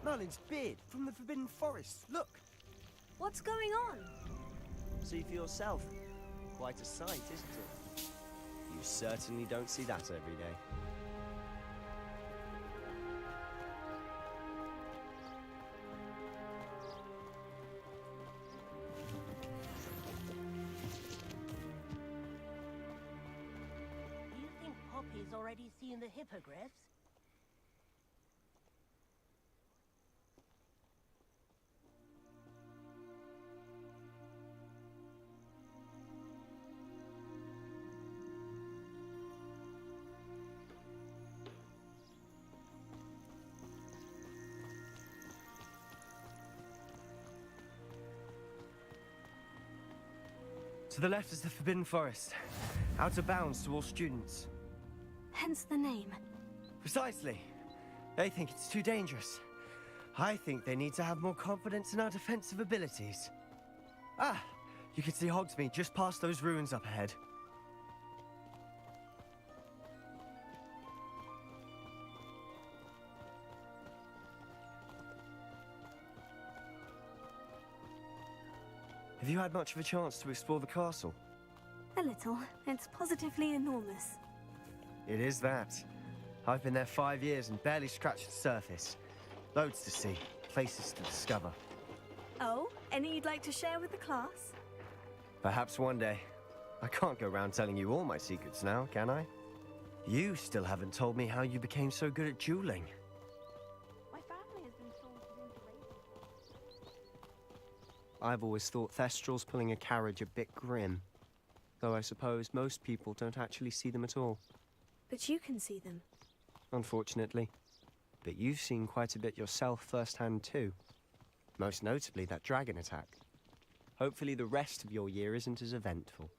[SPEAKER 1] Merlin's beard from the Forbidden Forest. Look!
[SPEAKER 20] What's going on?
[SPEAKER 1] See for yourself. Quite a sight, isn't it? You certainly don't see that every day.
[SPEAKER 5] Do you think Poppy's already seen the hippogriffs?
[SPEAKER 1] To the left is the Forbidden Forest. Out of bounds to all students.
[SPEAKER 20] Hence the name.
[SPEAKER 1] Precisely. They think it's too dangerous. I think they need to have more confidence in our defensive abilities. Ah! You can see Hogsmeade just past those ruins up ahead. Have you had much of a chance to explore the castle?
[SPEAKER 20] A little. It's positively enormous.
[SPEAKER 1] It is that. I've been there 5 years and barely scratched the surface. Loads to see, places to discover.
[SPEAKER 20] Oh, any you'd like to share with the class?
[SPEAKER 1] Perhaps one day. I can't go around telling you all my secrets now, can I? You still haven't told me how you became so good at dueling.
[SPEAKER 7] My family has been sorted into races.
[SPEAKER 1] I've always thought Thestrals pulling a carriage a bit grim. Though I suppose most people don't actually see them at all.
[SPEAKER 20] But you can see them.
[SPEAKER 1] Unfortunately. But you've seen quite a bit yourself firsthand too. Most notably that dragon attack. Hopefully the rest of your year isn't as eventful.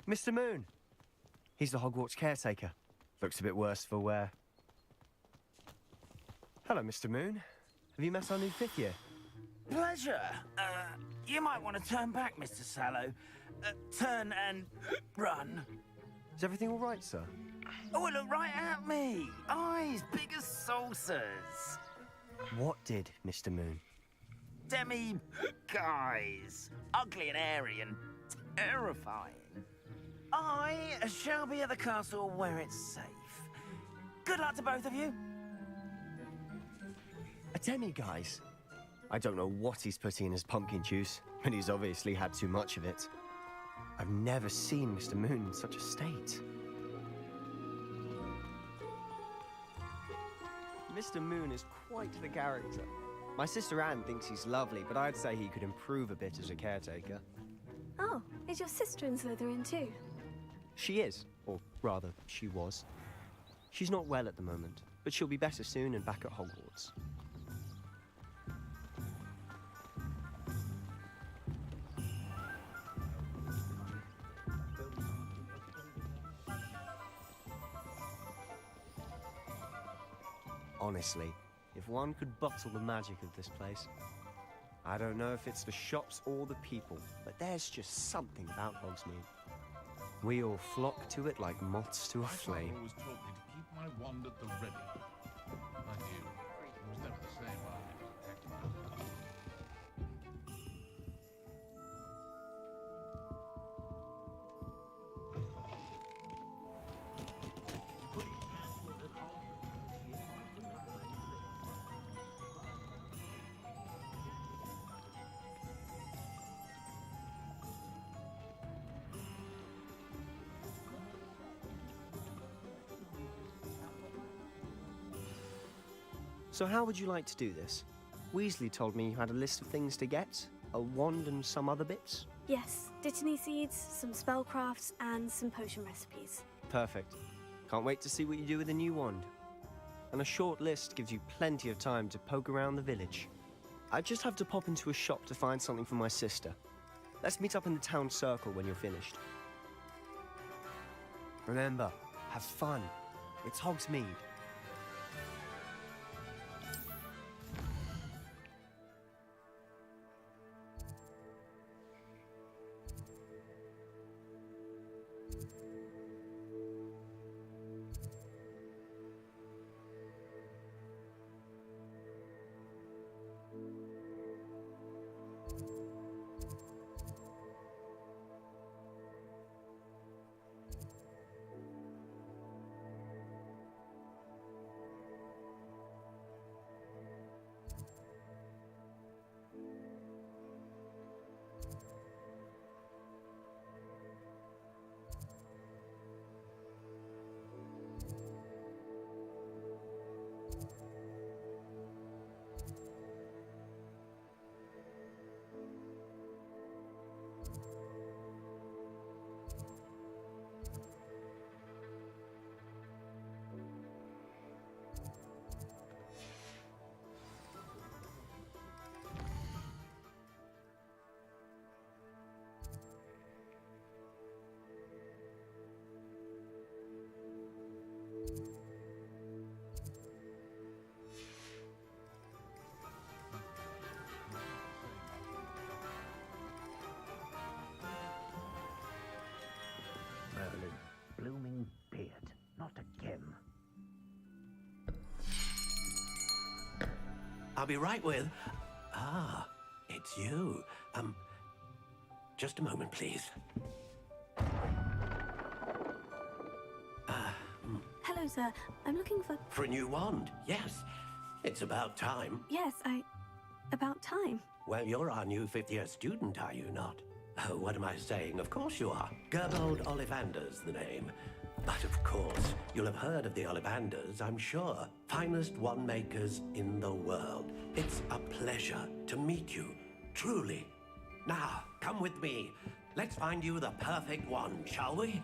[SPEAKER 1] Mr. Moon. He's the Hogwarts caretaker. Looks a bit worse for wear. Hello, Mr. Moon. Have you met our new 5th year?
[SPEAKER 3] Pleasure. You might want to turn back, Mr. Sallow. Turn and run.
[SPEAKER 1] Is everything all right, sir?
[SPEAKER 3] Oh, look right at me. Eyes big as saucers.
[SPEAKER 1] What did, Mr. Moon?
[SPEAKER 3] Guys. Ugly and airy and terrifying. I shall be at the castle where it's safe. Good luck to both of you.
[SPEAKER 1] A demi-guise? I don't know what he's putting in his pumpkin juice, but he's obviously had too much of it. I've never seen Mr. Moon in such a state. Mr. Moon is quite the character. My sister Anne thinks he's lovely, but I'd say he could improve a bit as a caretaker.
[SPEAKER 2] Oh, is your sister in Slytherin too?
[SPEAKER 1] She is, or rather, she was. She's not well at the moment, but she'll be better soon and back at Hogwarts. Honestly, if one could bottle the magic of this place. I don't know if it's the shops or the people, but there's just something about Hogsmeade. We all flock to it like moths to a flame.
[SPEAKER 6] My father always taught me to keep my wand at the ready. Mind you, it was never the same while I was a taxman.
[SPEAKER 1] So how would you like to do this? Weasley told me you had a list of things to get, a wand and some other bits.
[SPEAKER 2] Yes, Dittany seeds, some spellcrafts, and some potion recipes.
[SPEAKER 1] Perfect. Can't wait to see what you do with the new wand. And a short list gives you plenty of time to poke around the village. I just have to pop into a shop to find something for my sister. Let's meet up in the town circle when you're finished. Remember, have fun. It's Hogsmeade.
[SPEAKER 3] Merlin, blooming beard, not again.
[SPEAKER 8] I'll be right with... Ah, it's you. Just a moment, please.
[SPEAKER 2] Hello, sir. I'm looking for...
[SPEAKER 8] For a new wand, yes. It's about time.
[SPEAKER 2] Yes, about time.
[SPEAKER 8] Well, you're our new 5th year student, are you not? Oh, what am I saying? Of course you are. Gerbold Ollivander's the name. But of course, you'll have heard of the Ollivanders, I'm sure. Finest wand makers in the world. It's a pleasure to meet you, truly. Now, come with me. Let's find you the perfect wand, shall we?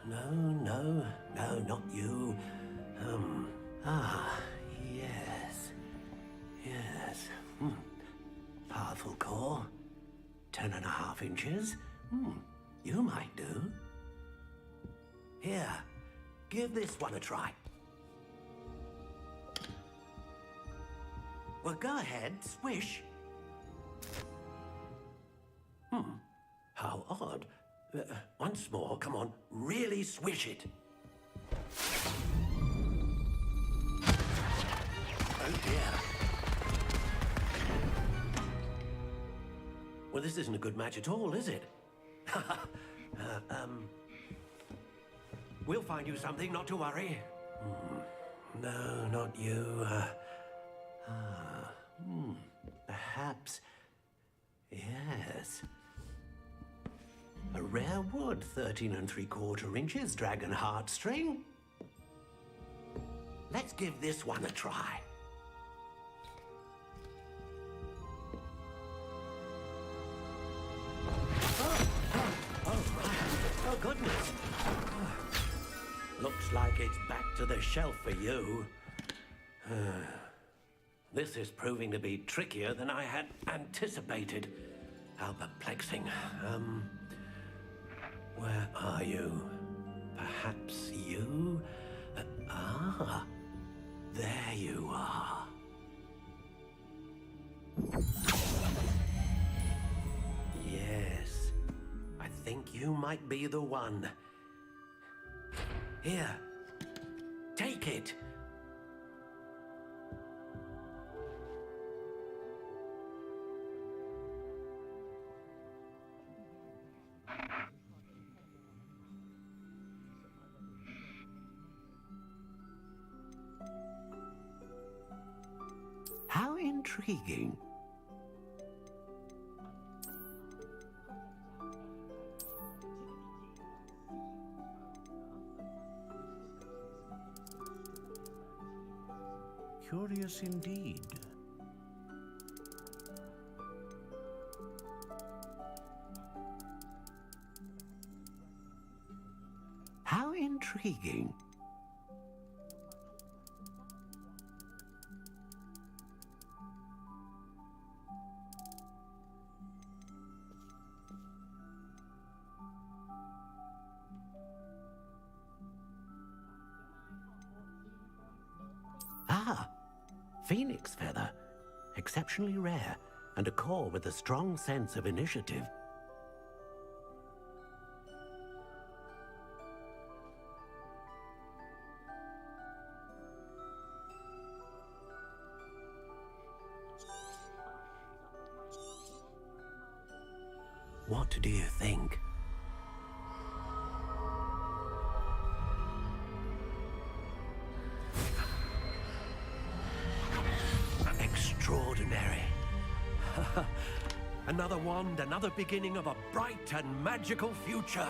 [SPEAKER 8] No, not you. Yes. Powerful core. 10.5 inches. You might do. Here, give this one a try. Well, go ahead, swish. How odd. Once more, come on, really swish it. Oh dear. Well, this isn't a good match at all, is it? We'll find you something, not to worry. No, not you. Perhaps. Yes. A rare wood, 13 3/4 inches, dragon heartstring. Let's give this one a try. Oh, goodness. Looks like it's back to the shelf for you. This is proving to be trickier than I had anticipated. How perplexing. Where are you? Perhaps you? There you are. Yes, I think you might be the one. Here, take it. How intriguing.
[SPEAKER 12] Curious indeed.
[SPEAKER 8] How intriguing. Phoenix feather. Exceptionally rare, and a core with a strong sense of initiative. What do you think? Extraordinary. Another wand, another beginning of a bright and magical future.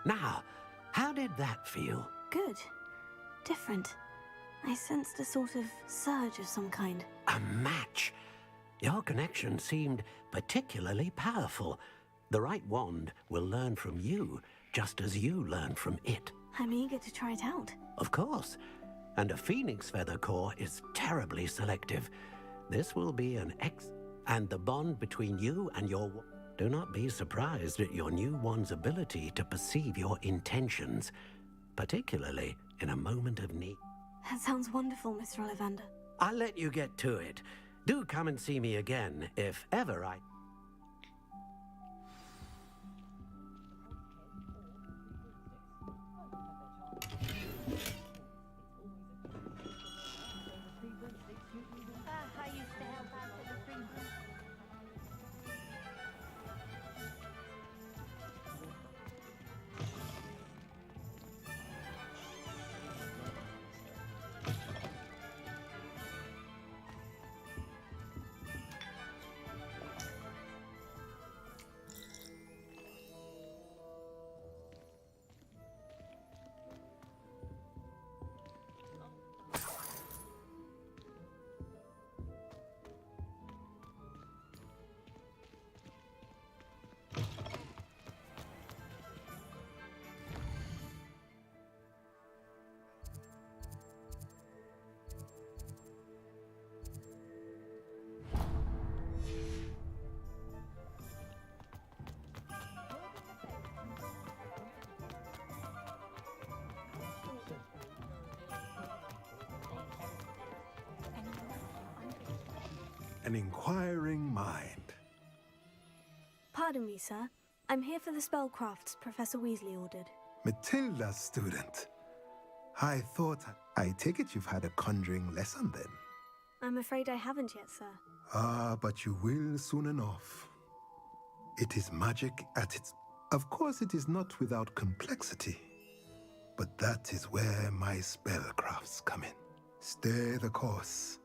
[SPEAKER 8] Now, how did that feel?
[SPEAKER 2] Good. Different. I sensed a sort of surge of some kind.
[SPEAKER 8] A match. Your connection seemed particularly powerful. The right wand will learn from you, just as you learn from it.
[SPEAKER 2] I'm eager to try it out.
[SPEAKER 8] Of course. And a phoenix feather core is terribly selective. This will be an and the bond between you and your... Do not be surprised at your new wand's ability to perceive your intentions, particularly in a moment of need.
[SPEAKER 2] That sounds wonderful, Mr. Ollivander.
[SPEAKER 8] I'll let you get to it. Do come and see me again, if ever I...
[SPEAKER 12] an inquiring mind.
[SPEAKER 2] Pardon me, sir. I'm here for the spellcrafts Professor Weasley ordered.
[SPEAKER 12] Matilda's student. I thought... I take it you've had a conjuring lesson then?
[SPEAKER 2] I'm afraid I haven't yet, sir.
[SPEAKER 12] Ah, but you will soon enough. It is magic at its... Of course, it is not without complexity. But that is where my spellcrafts come in. Stay the course,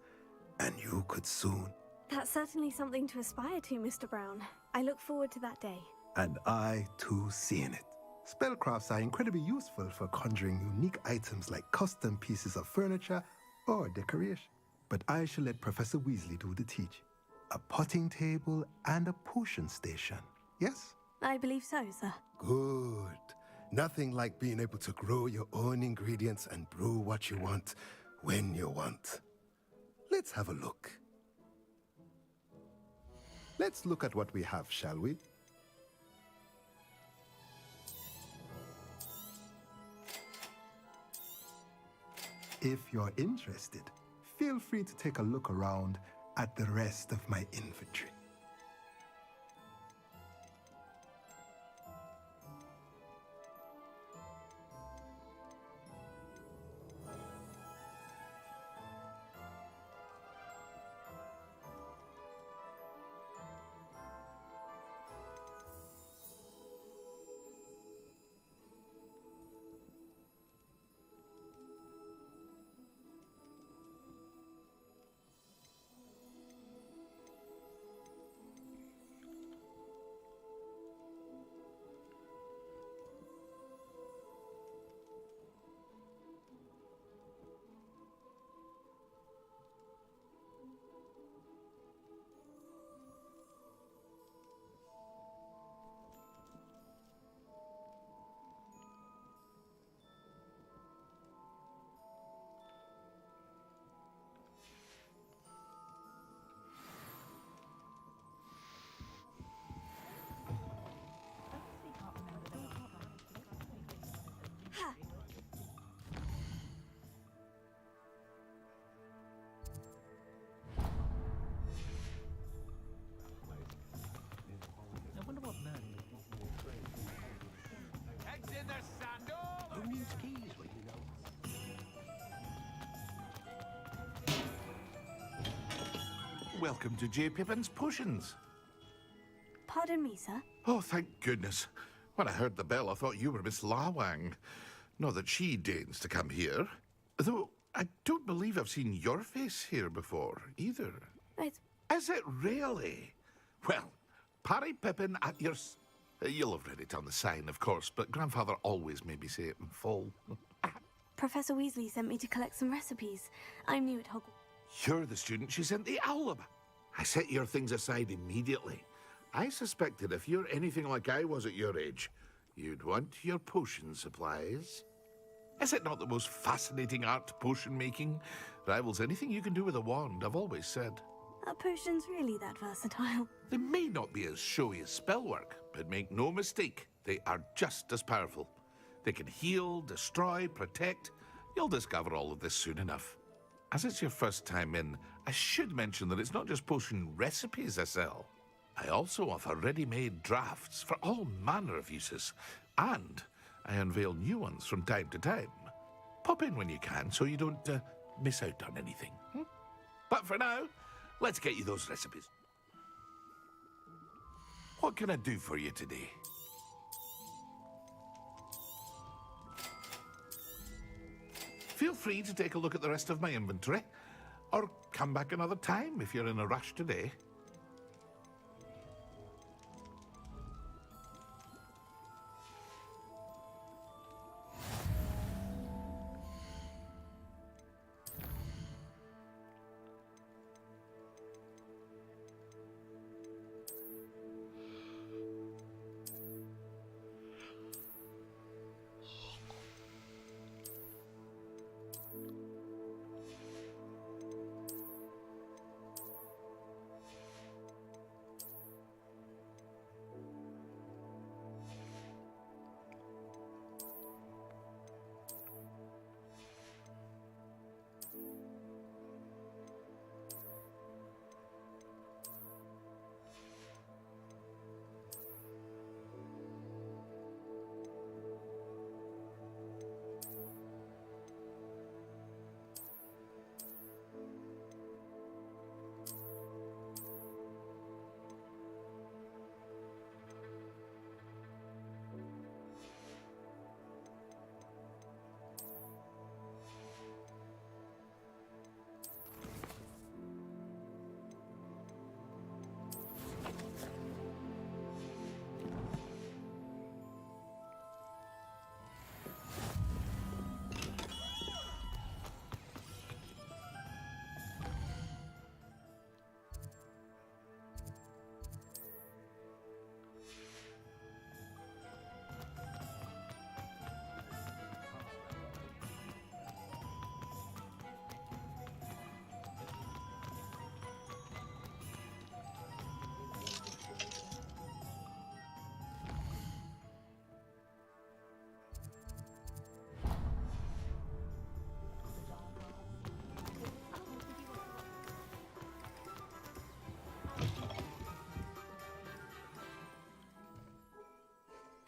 [SPEAKER 12] and you could soon...
[SPEAKER 2] That's certainly something to aspire to, Mr. Brown. I look forward to that day.
[SPEAKER 12] And I, too, seeing it. Spellcrafts are incredibly useful for conjuring unique items like custom pieces of furniture or decoration. But I shall let Professor Weasley do the teaching. A potting table and a potion station, yes?
[SPEAKER 2] I believe so, sir.
[SPEAKER 12] Good. Nothing like being able to grow your own ingredients and brew what you want when you want. Let's have a look. Let's look at what we have, shall we? If you're interested, feel free to take a look around at the rest of my inventory.
[SPEAKER 6] Welcome to J. Pippin's Potions.
[SPEAKER 2] Pardon me, sir.
[SPEAKER 6] Oh, thank goodness. When I heard the bell, I thought you were Miss Lawang. Not that she deigns to come here. Though I don't believe I've seen your face here before, either. Is it really? Well, Parry Pippin at your... You'll have read it on the sign, of course, but Grandfather always made me say it in full.
[SPEAKER 2] Professor Weasley sent me to collect some recipes. I'm new at Hogwarts.
[SPEAKER 6] You're the student she sent the owl about. I set your things aside immediately. I suspected if you're anything like I was at your age, you'd want your potion supplies. Is it not the most fascinating art, potion making? Rivals anything you can do with a wand, I've always said.
[SPEAKER 2] Are potions really that versatile?
[SPEAKER 6] They may not be as showy as spellwork, but make no mistake, they are just as powerful. They can heal, destroy, protect. You'll discover all of this soon enough. As it's your first time in, I should mention that it's not just potion recipes I sell. I also offer ready-made drafts for all manner of uses, and I unveil new ones from time to time. Pop in when you can so you don't miss out on anything. But for now, let's get you those recipes. What can I do for you today? Feel free to take a look at the rest of my inventory, or come back another time if you're in a rush today.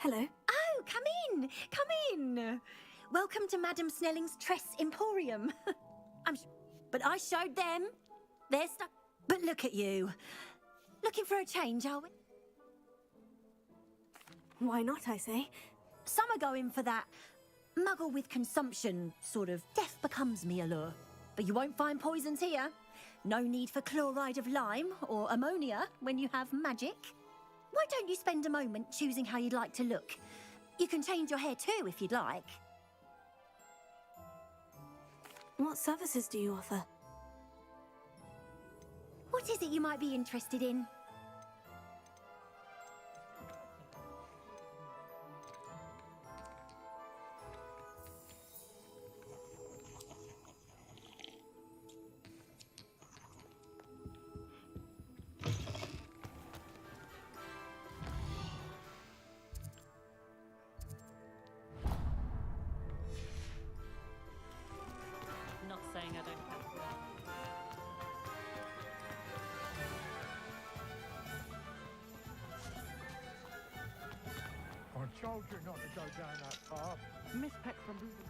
[SPEAKER 2] Hello.
[SPEAKER 16] Oh, come in. Come in. Welcome to Madame Snelling's Tress Emporium. But I showed them. They're stuck. But look at you. Looking for a change, are we?
[SPEAKER 2] Why not, I say?
[SPEAKER 16] Some are going for that muggle with consumption, sort of death becomes me allure. But you won't find poisons here. No need for chloride of lime or ammonia when you have magic. Why don't you spend a moment choosing how you'd like to look? You can change your hair too if you'd like.
[SPEAKER 2] What services do you offer?
[SPEAKER 16] What is it you might be interested in?
[SPEAKER 5] Not saying I don't have to.
[SPEAKER 17] I told you not to go down that path.
[SPEAKER 14] Miss Peck from Bootham.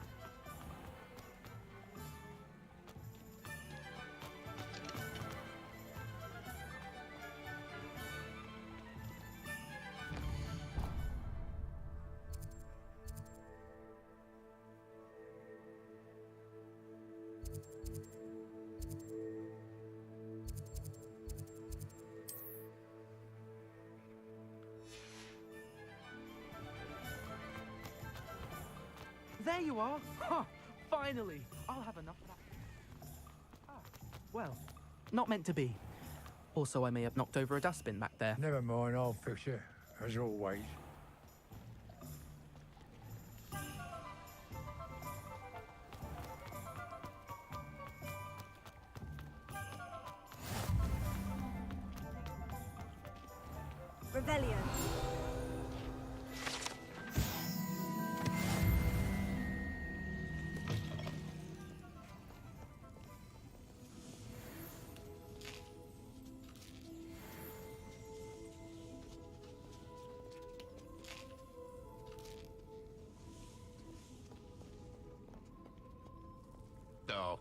[SPEAKER 14] There you are! Huh! Finally! I'll have enough of that. Ah, well, not meant to be. Also, I may have knocked over a dustbin back there.
[SPEAKER 17] Never mind, I'll fix it, as always.
[SPEAKER 20] Rebellion.
[SPEAKER 6] No.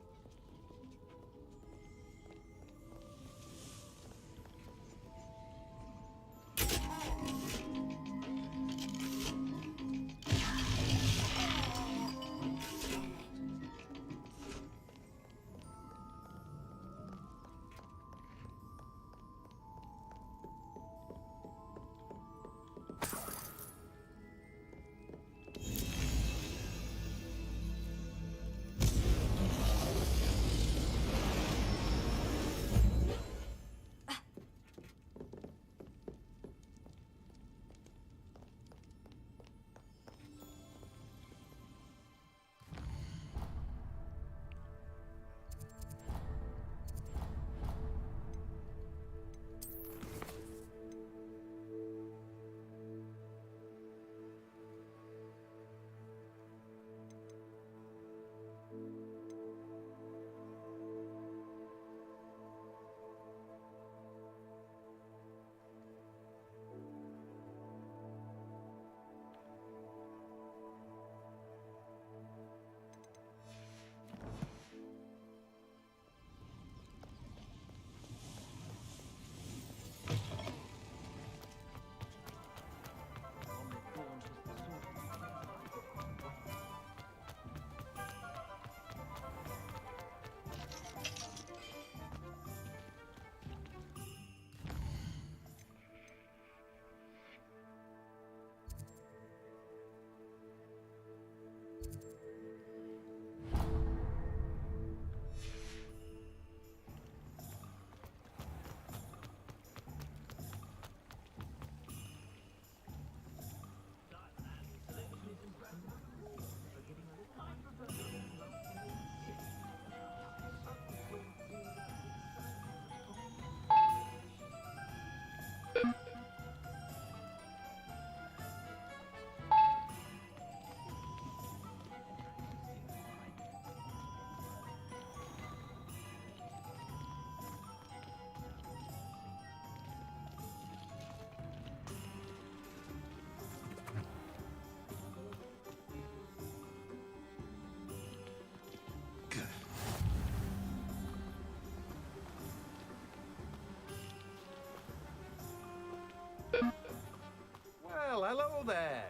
[SPEAKER 4] there!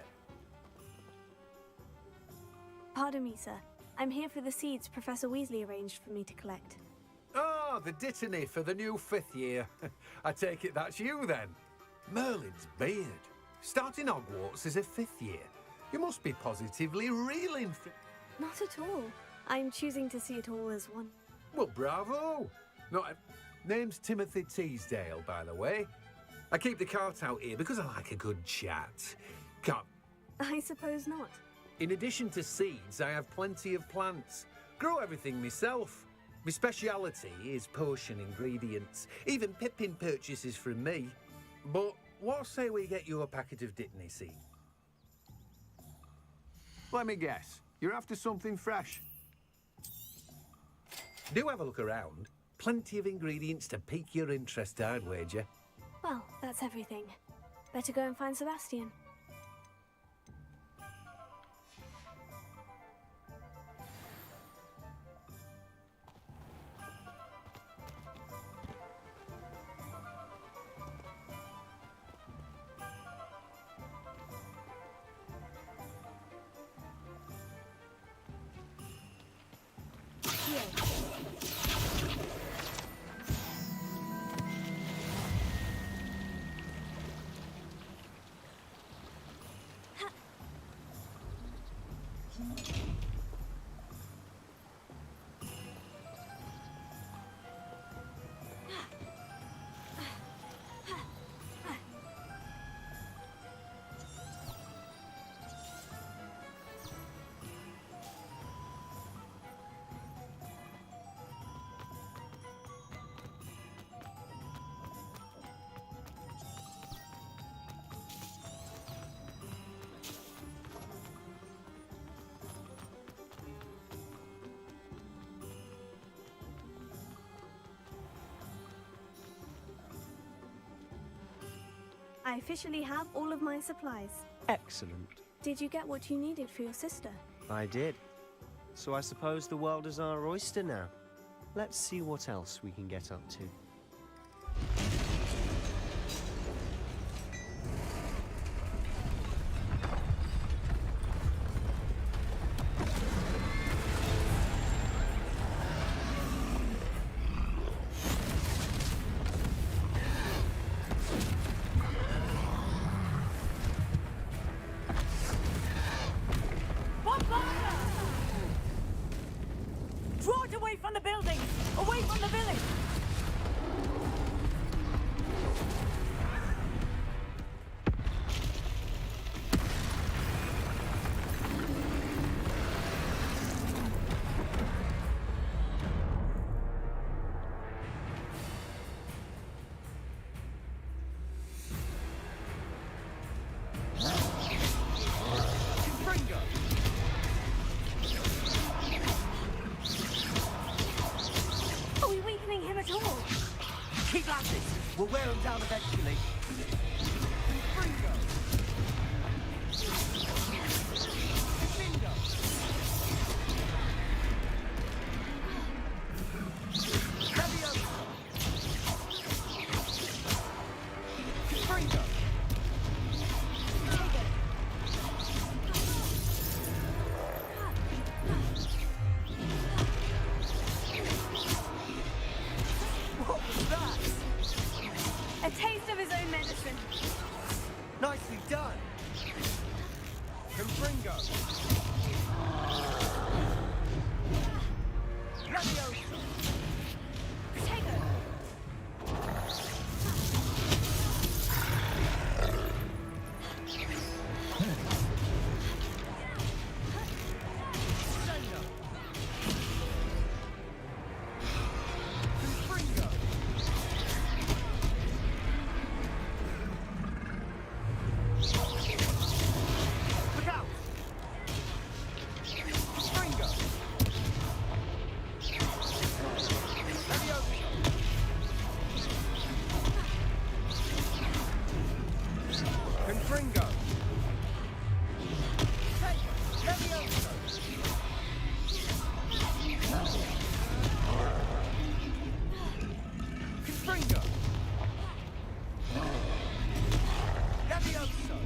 [SPEAKER 20] Pardon me, sir. I'm here for the seeds Professor Weasley arranged for me to collect.
[SPEAKER 4] Oh, the dittany for the new 5th year. I take it that's you, then. Merlin's beard. Starting Hogwarts as a 5th year. You must be positively reeling for...
[SPEAKER 20] Not at all. I'm choosing to see it all as one.
[SPEAKER 4] Well, bravo! Name's Timothy Teasdale, by the way. I keep the cart out here because I like a good chat. Can't...
[SPEAKER 20] I suppose not.
[SPEAKER 4] In addition to seeds, I have plenty of plants. Grow everything myself. My speciality is potion ingredients. Even Pippin purchases from me. But what say we get you a packet of Dittany seed?
[SPEAKER 22] Let me guess. You're after something fresh.
[SPEAKER 4] Do have a look around. Plenty of ingredients to pique your interest, I'd wager.
[SPEAKER 20] Well, that's everything. Better go and find Sebastian. I officially have all of my supplies.
[SPEAKER 1] Excellent.
[SPEAKER 20] Did you get what you needed for your sister?
[SPEAKER 1] I did. So I suppose the world is our oyster now. Let's see what else we can get up to.
[SPEAKER 5] Draw it away from the building! Away from the village!
[SPEAKER 20] Are we weakening him at all?
[SPEAKER 5] Keep at it! We'll wear him down eventually.
[SPEAKER 20] What was that? A taste of his own medicine.
[SPEAKER 5] Nicely done! Confringo! Leviosa!
[SPEAKER 20] Protego!
[SPEAKER 5] Look out! Confringo! Leviosa! Confringo! Leviosa! Confringo! Leviosa!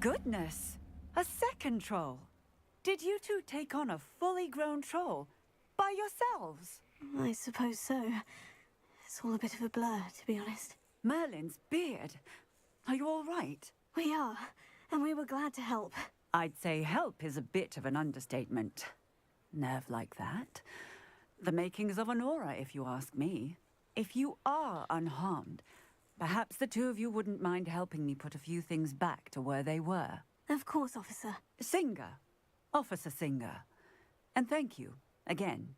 [SPEAKER 9] goodness! A second troll. Did you two take on a fully grown troll by yourselves?
[SPEAKER 2] I suppose so. It's all a bit of a blur, to be honest.
[SPEAKER 9] Merlin's beard. Are you all right?
[SPEAKER 2] We are, and we were glad to help.
[SPEAKER 9] I'd say help is a bit of an understatement. Nerve like that. The makings of an aura, if you ask me. If you are unharmed, perhaps the two of you wouldn't mind helping me put a few things back to where they were.
[SPEAKER 2] Of course, officer.
[SPEAKER 9] Singer. Officer Singer. And thank you, again.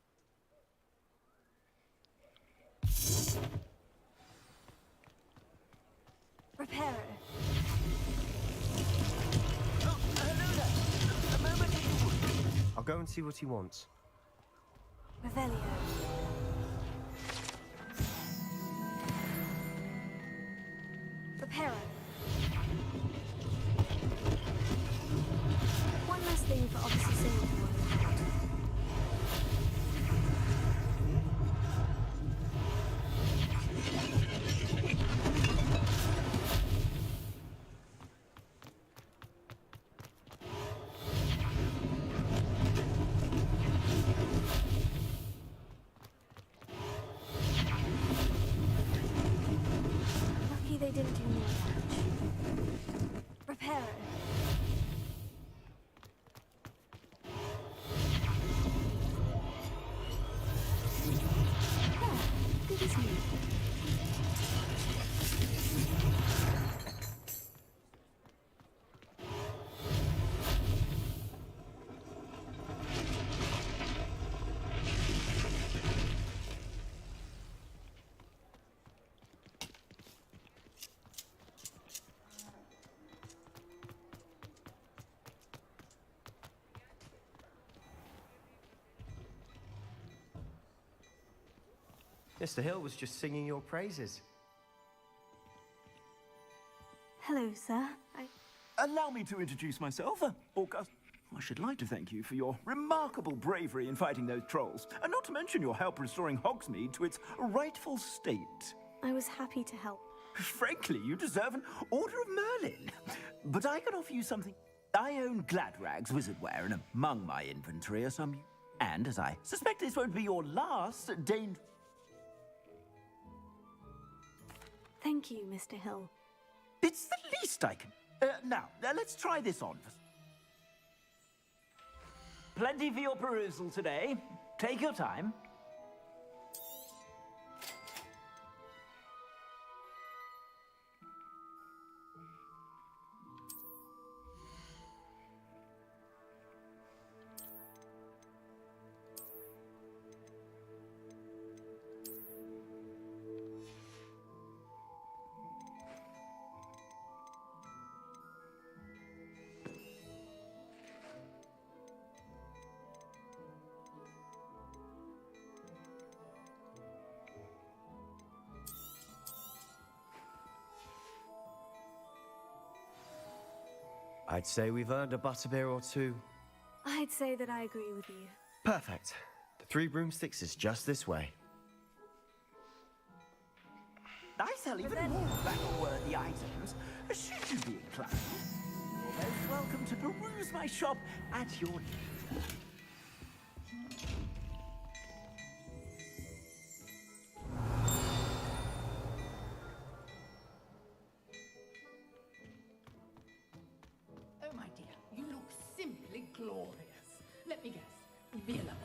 [SPEAKER 2] Reparo.
[SPEAKER 1] I'll go and see what he wants.
[SPEAKER 2] Revelio. Reparo. One last thing for Officer Singer to worry about. Lucky they didn't do more damage. Reparo. Good as new.
[SPEAKER 1] Mr. Hill was just singing your praises.
[SPEAKER 2] Hello, sir.
[SPEAKER 13] Allow me to introduce myself, August. I should like to thank you for your remarkable bravery in fighting those trolls, and not to mention your help restoring Hogsmeade to its rightful state.
[SPEAKER 2] I was happy to help.
[SPEAKER 13] Frankly, you deserve an Order of Merlin. But I can offer you something. I own Gladrag's wizardware, and among my inventory are some... And, as I suspect this won't be your last danger...
[SPEAKER 2] Thank you, Mr. Hill.
[SPEAKER 13] It's the least I can... Now, let's try this on. Plenty for your perusal today. Take your time.
[SPEAKER 1] I'd say we've earned a butterbeer or two.
[SPEAKER 2] I'd say that I agree with you.
[SPEAKER 1] Perfect. The Three Broomsticks is just this way.
[SPEAKER 13] I sell even more battle-worthy items, should you be inclined. You're most welcome to peruse my shop at your leisure.
[SPEAKER 23] Oh, my dear, you look simply glorious. Let me guess, Villa blood.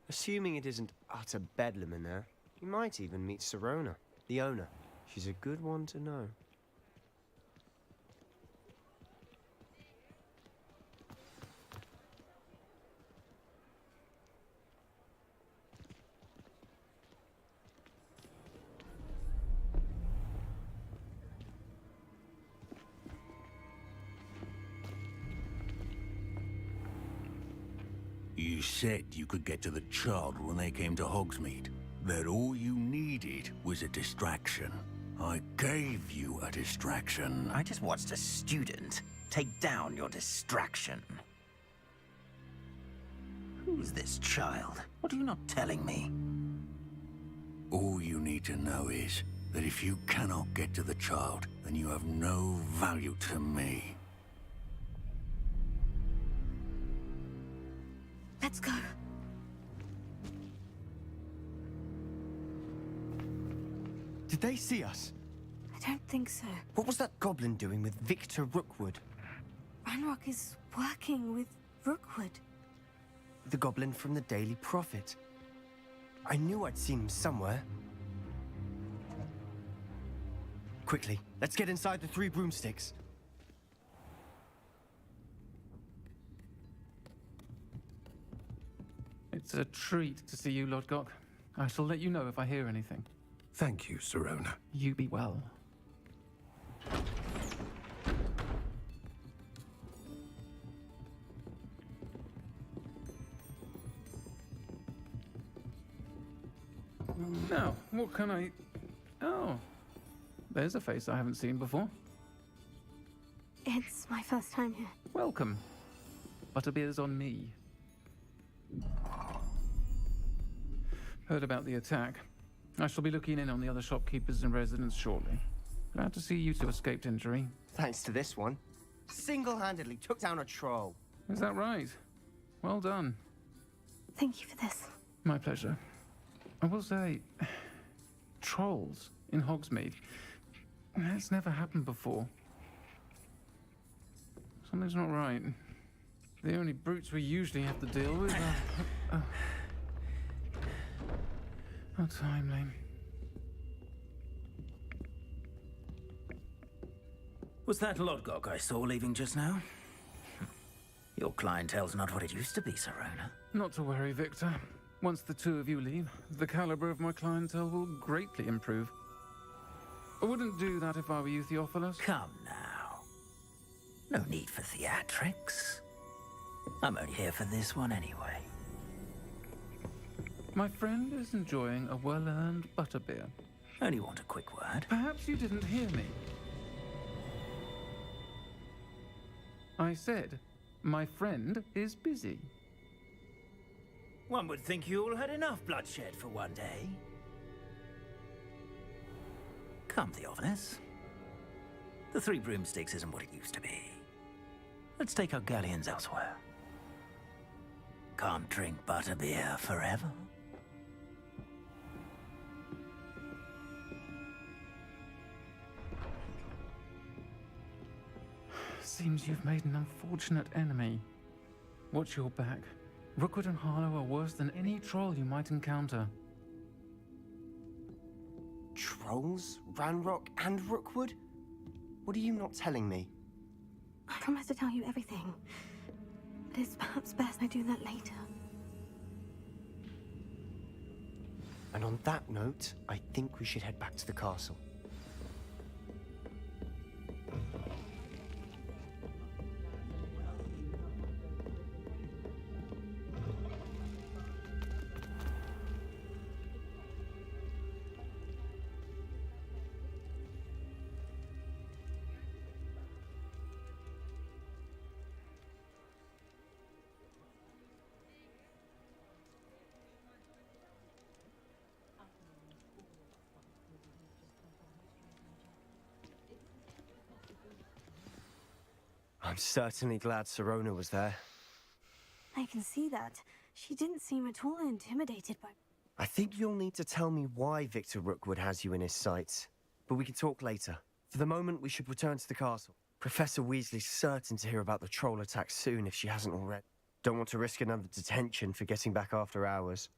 [SPEAKER 1] Assuming it isn't utter bedlam in there, you might even meet Sirona, the owner. She's a good one to know.
[SPEAKER 3] You said you could get to the child when they came to Hogsmeade. That all you needed was a distraction. I gave you a distraction.
[SPEAKER 24] I just watched a student take down your distraction.
[SPEAKER 13] Who's this child? What are you not telling me?
[SPEAKER 10] All you need to know is that if you cannot get to the child, then you have no value to me.
[SPEAKER 2] Let's go.
[SPEAKER 1] Did they see us?
[SPEAKER 2] I don't think so.
[SPEAKER 1] What was that goblin doing with Victor Rookwood?
[SPEAKER 2] Ranrock is working with Rookwood.
[SPEAKER 1] The goblin from the Daily Prophet. I knew I'd seen him somewhere. Quickly, let's get inside the 3 broomsticks.
[SPEAKER 11] It's a treat to see you, Lodgok. I shall let you know if I hear anything.
[SPEAKER 19] Thank you, Sirona.
[SPEAKER 11] You be well. Now, what can I... Oh, there's a face I haven't seen before.
[SPEAKER 2] It's my first time here.
[SPEAKER 11] Welcome. Butterbeer's on me. Heard about the attack. I shall be looking in on the other shopkeepers and residents shortly. Glad to see you two escaped injury.
[SPEAKER 1] Thanks to this one. Single-handedly took down a troll.
[SPEAKER 11] Is that right? Well done.
[SPEAKER 2] Thank you for this.
[SPEAKER 11] My pleasure. I will say, trolls in Hogsmeade. That's never happened before. Something's not right. The only brutes we usually have to deal with are... How timely.
[SPEAKER 13] Was that Lodgok I saw leaving just now? Your clientele's not what it used to be, Sirona.
[SPEAKER 11] Not to worry, Victor. Once the 2 of you leave, the caliber of my clientele will greatly improve. I wouldn't do that if I were you, Theophilus.
[SPEAKER 13] Come now. No need for theatrics. I'm only here for this one anyway.
[SPEAKER 11] My friend is enjoying a well-earned butterbeer.
[SPEAKER 13] Only want a quick word.
[SPEAKER 11] Perhaps you didn't hear me. I said, my friend is busy.
[SPEAKER 13] One would think you all had enough bloodshed for one day. Come, Theophilus. The 3 broomsticks isn't what it used to be. Let's take our galleons elsewhere. Can't drink butterbeer forever.
[SPEAKER 11] Seems you've made an unfortunate enemy. Watch your back. Rookwood and Harlow are worse than any troll you might encounter.
[SPEAKER 1] Trolls? Ranrock and Rookwood? What are you not telling me?
[SPEAKER 2] I promise to tell you everything. But it's perhaps best I do that later.
[SPEAKER 1] And on that note, I think we should head back to the castle. I'm certainly glad Sirona was there.
[SPEAKER 2] I can see that. She didn't seem at all intimidated by...
[SPEAKER 1] I think you'll need to tell me why Victor Rookwood has you in his sights. But we can talk later. For the moment, we should return to the castle. Professor Weasley's certain to hear about the troll attack soon if she hasn't already. Don't want to risk another detention for getting back after hours.